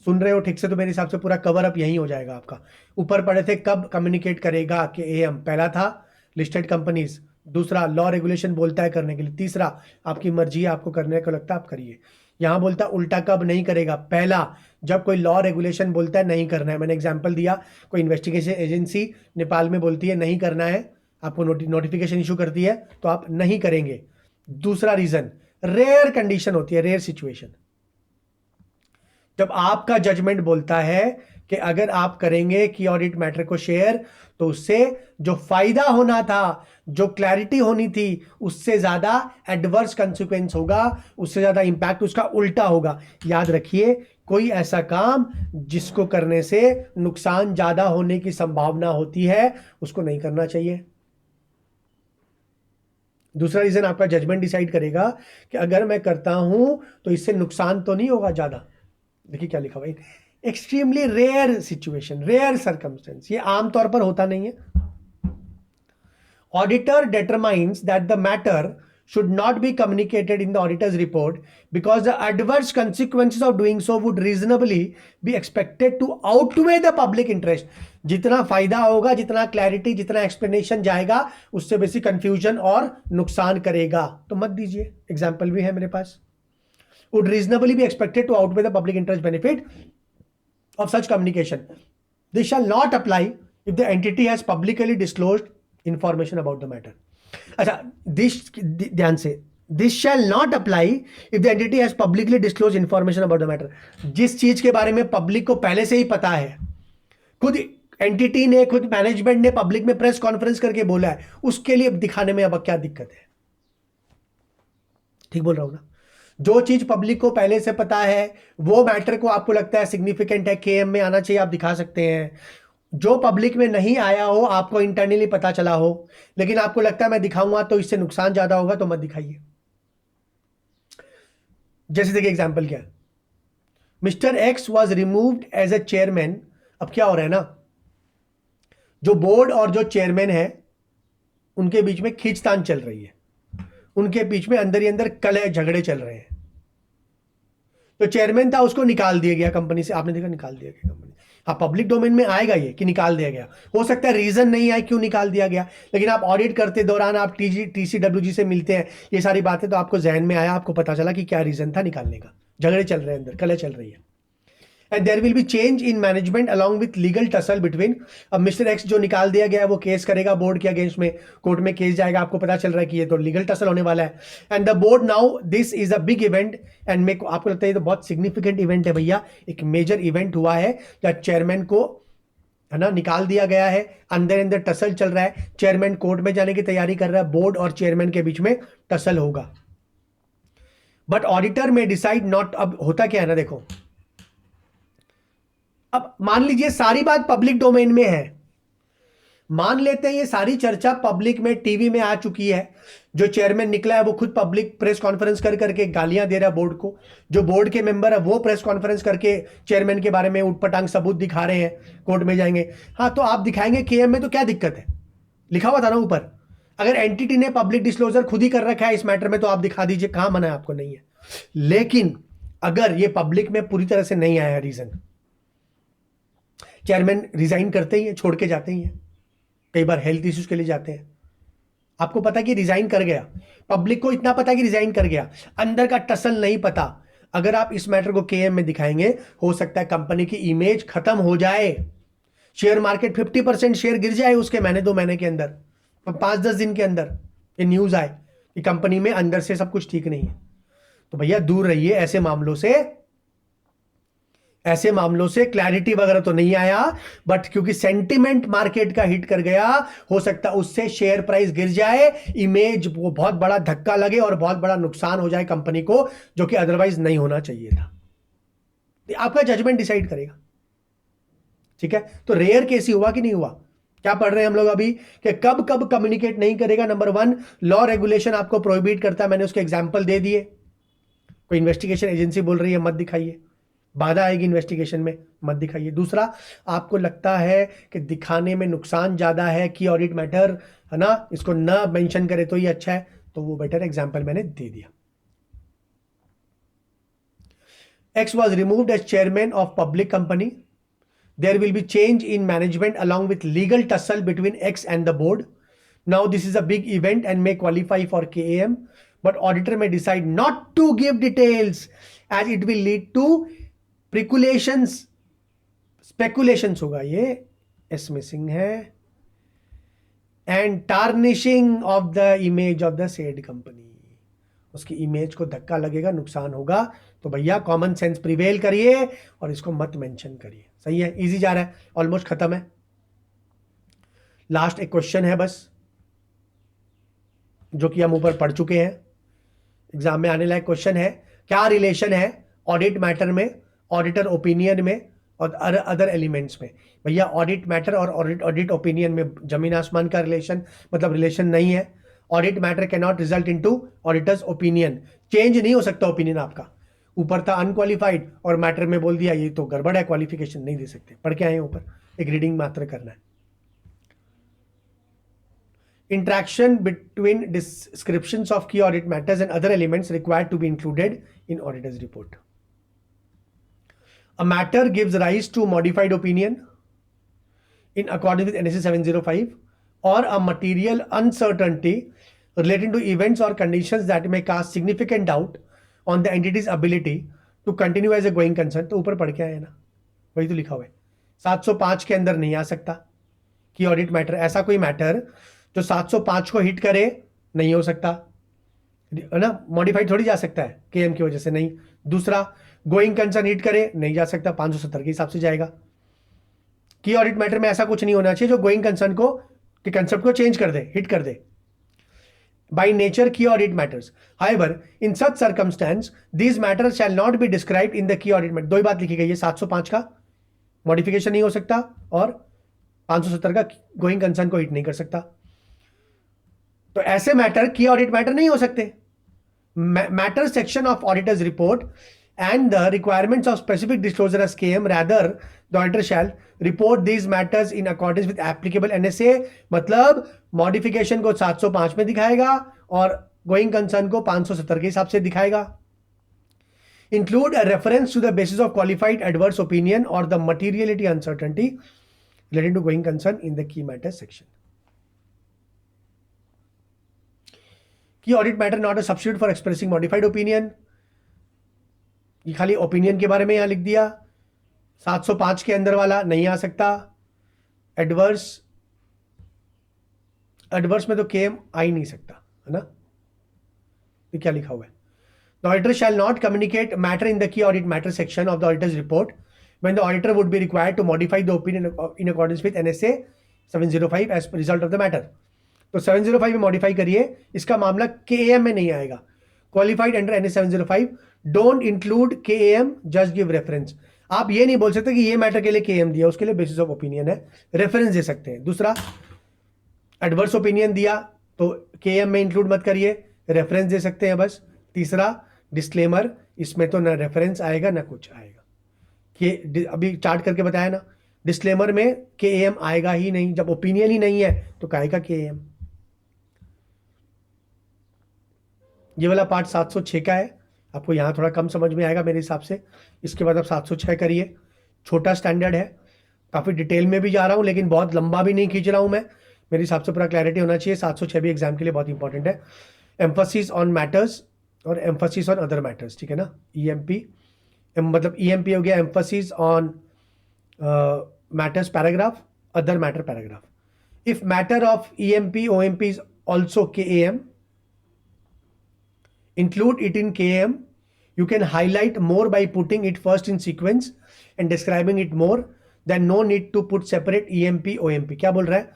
सुन रहे हो ठीक से तो मेरे हिसाब से पूरा कवर अप यही हो जाएगा आपका। ऊपर पढ़े थे कब कम्युनिकेट करेगा कि एएम, पहला था लिस्टेड कंपनीज, दूसरा लॉ रेगुलेशन बोलता है करने के लिए, तीसरा आपकी मर्जी है आपको करने को लगता है आप करिए। यहां बोलता उल्टा कब नहीं करेगा, पहला जब कोई लॉ रेगुलेशन बोलता है नहीं करना है। मैंने एग्जांपल दिया, कोई इन्वेस्टिगेशन एजेंसी नेपाल में बोलती है नहीं करना है, आपको नोटिफिकेशन इशू करती है तो आप नहीं करेंगे। दूसरा रीजन, रेयर कंडीशन होती है, रेयर सिचुएशन, जब आपका जजमेंट बोलता है कि अगर आप करेंगे कि ऑडिट मैटर को शेयर, तो उससे जो फायदा होना था, जो क्लैरिटी होनी थी, उससे ज्यादा एडवर्स कंसिक्वेंस होगा, उससे ज्यादा इंपैक्ट उसका उल्टा होगा। याद रखिए, कोई ऐसा काम जिसको करने से नुकसान ज्यादा होने की संभावना होती है उसको नहीं करना चाहिए। दूसरा रीजन आपका जजमेंट डिसाइड करेगा कि अगर मैं करता हूं तो इससे नुकसान तो नहीं होगा ज्यादा। देखिए क्या लिखा भाई, extremely rare situation, rare circumstance, ये आमतौर पर होता नहीं है। Auditor determines that the matter should not be communicated in the auditor's report because the adverse consequences of doing so would reasonably be expected to outweigh the public interest. जितना फायदा होगा, जितना क्लैरिटी, जितना एक्सप्लेनेशन जाएगा, उससे बेसी confusion और नुकसान करेगा, तो मत दीजिए। एग्जाम्पल भी है मेरे पास, would reasonably be expected to outweigh the public interest benefit of such communication. This shall not apply if the entity has publicly disclosed information about the matter. अच्छा, ध्यान से, this shall not apply if the entity has publicly disclose information about the matter. जिस चीज के बारे में public को पहले से ही पता है, खुद एंटिटी ने, खुद मैनेजमेंट ने पब्लिक में प्रेस कॉन्फ्रेंस करके बोला है, उसके लिए दिखाने में अब क्या दिक्कत है? ठीक बोल रहा हूं ना? जो चीज पब्लिक को पहले से पता है, वो मैटर को आपको लगता है सिग्निफिकेंट है, केएम में आना चाहिए, आप दिखा सकते हैं। जो पब्लिक में नहीं आया हो, आपको इंटरनली पता चला हो, लेकिन आपको लगता है मैं दिखाऊंगा तो इससे नुकसान ज्यादा होगा, तो मत दिखाइए। जैसे देखिए एग्जाम्पल क्या है, mister X was removed as a chairman. अब क्या हो रहा है ना, जो बोर्ड और जो चेयरमैन है उनके बीच में खींचतान चल रही है, उनके बीच में अंदर ही अंदर कलह झगड़े चल रहे हैं। तो चेयरमैन था, उसको निकाल दिया गया कंपनी से। आपने देखा निकाल दिया गया कंपनी, हाँ पब्लिक डोमेन में आएगा ये कि निकाल दिया गया। हो सकता है रीजन नहीं आए क्यों निकाल दिया गया, लेकिन आप ऑडिट करते दौरान आप टीसीडब्ल्यूजी से मिलते हैं, ये सारी बातें तो आपको जहन में आया, आपको पता चला कि क्या रीजन था निकालने का। झगड़े चल रहे हैं अंदर, कलह चल रही है। And there will be change in management along with legal tussle between. अब मिस्टर एक्स जो निकाल दिया गया है वो केस करेगा बोर्ड के अगेंस्ट में, कोर्ट में केस जाएगा, आपको पता चल रहा है कि ये तो लीगल टसल होने वाला है। And the board now, this is a big event and make, आपको लगता है ये तो बहुत सिग्निफिकेंट इवेंट है भैया, एक मेजर इवेंट हुआ है जब चेयरमैन को है ना निकाल दिया गया है, अंदर अंदर टसल चल रहा है, चेयरमैन कोर्ट में जाने की तैयारी कर रहा है, बोर्ड और चेयरमैन के बीच में टसल होगा। बट ऑडिटर में डिसाइड नॉट। अब होता क्या है ना, देखो अब मान लीजिए सारी बात पब्लिक डोमेन में है, मान लेते हैं ये सारी चर्चा पब्लिक में टीवी में आ चुकी है, जो चेयरमैन निकला है वो खुद पब्लिक प्रेस कॉन्फ्रेंस कर करके गालियां दे रहा है बोर्ड को, जो बोर्ड के मेंबर है वो प्रेस कॉन्फ्रेंस करके चेयरमैन के बारे में उटपटांग सबूत दिखा रहे हैं, कोर्ट में जाएंगे। हाँ तो आप दिखाएंगे केएम में, तो क्या दिक्कत है, लिखा हुआ था ना ऊपर। अगर एंटिटी ने पब्लिक डिस्क्लोजर खुद ही कर रखा है इस मैटर में तो आप दिखा दीजिए, कहां मना है आपको, नहीं है। लेकिन अगर ये पब्लिक में पूरी तरह से नहीं आया रीजन, चेयरमैन रिजाइन करते ही है, छोड़ के जाते ही हैं, कई बार हेल्थ इश्यूज के लिए जाते हैं, आपको पता कि रिजाइन कर गया, पब्लिक को इतना पता कि रिजाइन कर गया, अंदर का टसल नहीं पता, अगर आप इस मैटर को केएम में दिखाएंगे, हो सकता है कंपनी की इमेज खत्म हो जाए, शेयर मार्केट 50% शेयर गिर जाए उसके महीने 2 महीने के अंदर, 5-10 दिन के अंदर ये न्यूज आए कि कंपनी में अंदर से सब कुछ ठीक नहीं है। तो भैया दूर रहिए ऐसे मामलों से। ऐसे मामलों से क्लैरिटी वगैरह तो नहीं आया, बट क्योंकि सेंटिमेंट मार्केट का हिट कर गया, हो सकता है उससे शेयर प्राइस गिर जाए, इमेज वो बहुत बड़ा धक्का लगे और बहुत बड़ा नुकसान हो जाए कंपनी को, जो कि अदरवाइज नहीं होना चाहिए था। आपका जजमेंट डिसाइड करेगा, ठीक है। तो रेयर केस ही हुआ कि नहीं हुआ, क्या पढ़ रहे हैं हम लोग अभी कि कब कब कम्युनिकेट नहीं करेगा। नंबर 1, लॉ रेगुलेशन आपको प्रोहिबिट करता है, मैंने उसके एग्जाम्पल दे दिए। कोई इन्वेस्टिगेशन एजेंसी बोल रही है मत दिखाइए, बाधा आएगी इन्वेस्टिगेशन में, मत दिखाइए। दूसरा, आपको लगता है कि दिखाने में नुकसान ज्यादा है कि ऑडिट मैटर है ना, इसको ना मेंशन करे तो ये अच्छा है, तो वो बेटर एग्जांपल मैंने दे दिया। X was removed as chairman of public company. There will be change in management along with legal tussle between X and the board. Now this is a big event and may qualify for KAM, but auditor may decide not to give details as it will lead to speculations होगा, ये S missing है, and tarnishing of the image of the said company, उसकी image को धक्का लगेगा, नुकसान होगा। तो भैया कॉमन सेंस प्रिवेल करिए और इसको मत मेंशन करिए। सही है, इजी जा रहा है, ऑलमोस्ट खत्म है। लास्ट एक क्वेश्चन है बस, जो कि हम ऊपर पढ़ चुके हैं, एग्जाम में आने लायक क्वेश्चन है। क्या रिलेशन है ऑडिट मैटर में, ऑडिटर ओपिनियन में और अदर एलिमेंट्स में? भैया ऑडिट मैटर और ऑडिट ओपिनियन में जमीन आसमान का रिलेशन, मतलब रिलेशन नहीं है। Audit matter can not result into auditors opinion, change नहीं हो सकता ओपिनियन आपका। ऊपर था अनक्वालिफाइड और मैटर में बोल दिया ये तो गड़बड़ है, क्वालिफिकेशन नहीं दे सकते। पढ़ के आए ऊपर, एक रीडिंग मात्र करना है। Interaction between descriptions of key audit matters and other elements required to be included in auditor's report. A matter gives rise to modified opinion in accordance with NSE 705 or a material uncertainty relating to events or conditions that may cast significant doubt on the entity's ability to continue as a going concern. तो ऊपर पढ़ के आए ना, वही तो लिखा हुआ है। 705 के अंदर नहीं आ सकता कि ऑडिट मैटर, ऐसा कोई मैटर जो 705 को हिट करे नहीं हो सकता है ना, मॉडिफाइड थोड़ी जा सकता है केएम की वजह से, नहीं। दूसरा, गोइंग कंसर्न हिट करे नहीं जा सकता, 570 के हिसाब से जाएगा। की ऑडिट मैटर में ऐसा कुछ नहीं होना चाहिए जो गोइंग कंसर्न को के कंसेप्ट को चेंज कर दे, हिट कर दे। by nature key audit matters. However, in such circumstance, these matters shall not be described in the key audit matter. दो ही बात लिखी गई है, 705 का मॉडिफिकेशन नहीं हो सकता और 570 का गोइंग कंसर्न को हिट नहीं कर सकता. तो ऐसे मैटर की ऑडिट मैटर नहीं हो सकते. Matter section of auditors report and the requirements of specific disclosure as KM, rather the auditor shall report these matters in accordance with applicable NSA. मतलब मॉडिफिकेशन को 705 में दिखाएगा और गोइंग कंसर्न को 570 के हिसाब से दिखाएगा. Include a reference to the basis of qualified adverse opinion or the materiality uncertainty relating to going concern in the key matters section. Key audit matter not a substitute for expressing modified opinion. ये खाली opinion के बारे में यहां लिख दिया. 705 के अंदर वाला नहीं आ सकता. एडवर्स में तो केएम आ ही नहीं सकता है ना. ये क्या लिखा हुआ है? The auditor shall not communicate matter in the key audit matter section of the auditor's report when the auditor would be required to modify the opinion in accordance with NSA 705 as result of the matter. तो 705 में modify करिए, इसका मामला KM में नहीं आएगा. Qualified under NSA 705 don't include KAM, just give reference. आप ये नहीं बोल सकते कि ये मैटर के लिए KAM दिया, उसके लिए बेसिस ऑफ ओपिनियन है, रेफरेंस दे सकते हैं. दूसरा, एडवर्स ओपिनियन दिया तो KAM में इंक्लूड मत करिए, रेफरेंस दे सकते हैं बस. तीसरा, डिस्क्लेमर, इसमें तो ना रेफरेंस आएगा ना कुछ आएगा. कि अभी चार्ट करके बताया ना, डिस्क्लेमर में KAM आएगा ही नहीं. जब ओपिनियन ही नहीं है तो काहेगा KAM. ये वाला पार्ट 706 का है, आपको यहाँ थोड़ा कम समझ में आएगा मेरे हिसाब से. इसके बाद आप 706 करिए. छोटा स्टैंडर्ड है, काफ़ी डिटेल में भी जा रहा हूँ लेकिन बहुत लंबा भी नहीं खींच रहा हूँ मैं. मेरे हिसाब से पूरा क्लैरिटी होना चाहिए. 706 भी एग्जाम के लिए बहुत इंपॉर्टेंट है. एम्फोसिस ऑन मैटर्स और एम्फोसिस ऑन अदर मैटर्स, ठीक है ना. EMP मतलब EMP हो गया emphasis on matters paragraph, other matter paragraph. If matter of EMP OMP is also KAM, include it in KM. You can highlight more by putting it first in sequence and describing it more. Then no need to put separate EMP OMP. क्या बोल रहा है?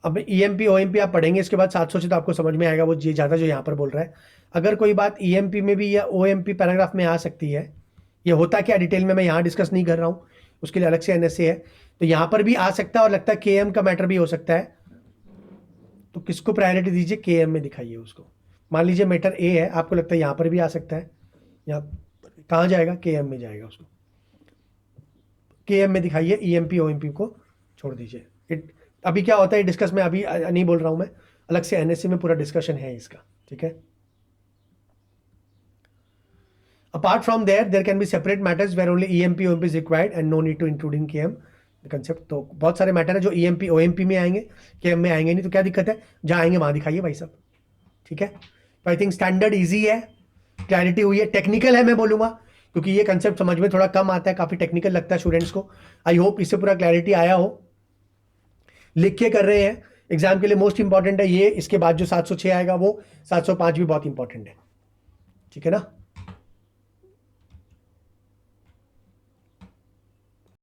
अब EMP OMP आप पढ़ेंगे, इसके बाद 700 तो आपको समझ में आएगा वो ज़्यादा जो यहाँ पर बोल रहा है. अगर कोई बात EMP में भी या OMP पैराग्राफ में आ सकती है, ये होता क्या डिटेल में मैं यहाँ डिस्कस नहीं कर रहा हूँ, उसके लिए अलग से NSA है. तो यहाँ पर भी आ सकता है और लगता है KM का मैटर भी हो सकता है. तो किसको प्रायोरिटी दीजिए? KM में दिखाइए उसको. मान लीजिए मैटर A है, आपको लगता है यहाँ पर भी आ सकता है, यहाँ कहाँ जाएगा? KM में जाएगा. उसको KM में दिखाइए, EMP OMP को छोड़ दीजिए. अभी क्या होता है डिस्कस में अभी नहीं बोल रहा हूँ मैं, अलग से NSA में पूरा डिस्कशन है इसका, ठीक है. Apart from there can be separate matters where only EMP OMP is required and no need to include in KM concept. तो बहुत सारे मैटर है जो EMP OMP में आएंगे, KM में आएंगे नहीं. तो क्या दिक्कत है? जहाँ आएंगे वहाँ दिखाइए भाई साहब, ठीक है. तो आई थिंक स्टैंडर्ड इजी है, क्लैरिटी हुई है. टेक्निकल है मैं बोलूँगा क्योंकि ये कंसेप्ट समझ में थोड़ा कम आता है, काफ़ी टेक्निकल लगता है स्टूडेंट्स को. आई होप इससे पूरा क्लैरिटी आया हो. लिख के कर रहे हैं एग्जाम के लिए, मोस्ट इंपॉर्टेंट है ये. इसके बाद जो 706 आएगा वो 705 भी बहुत इंपॉर्टेंट है, ठीक है ना.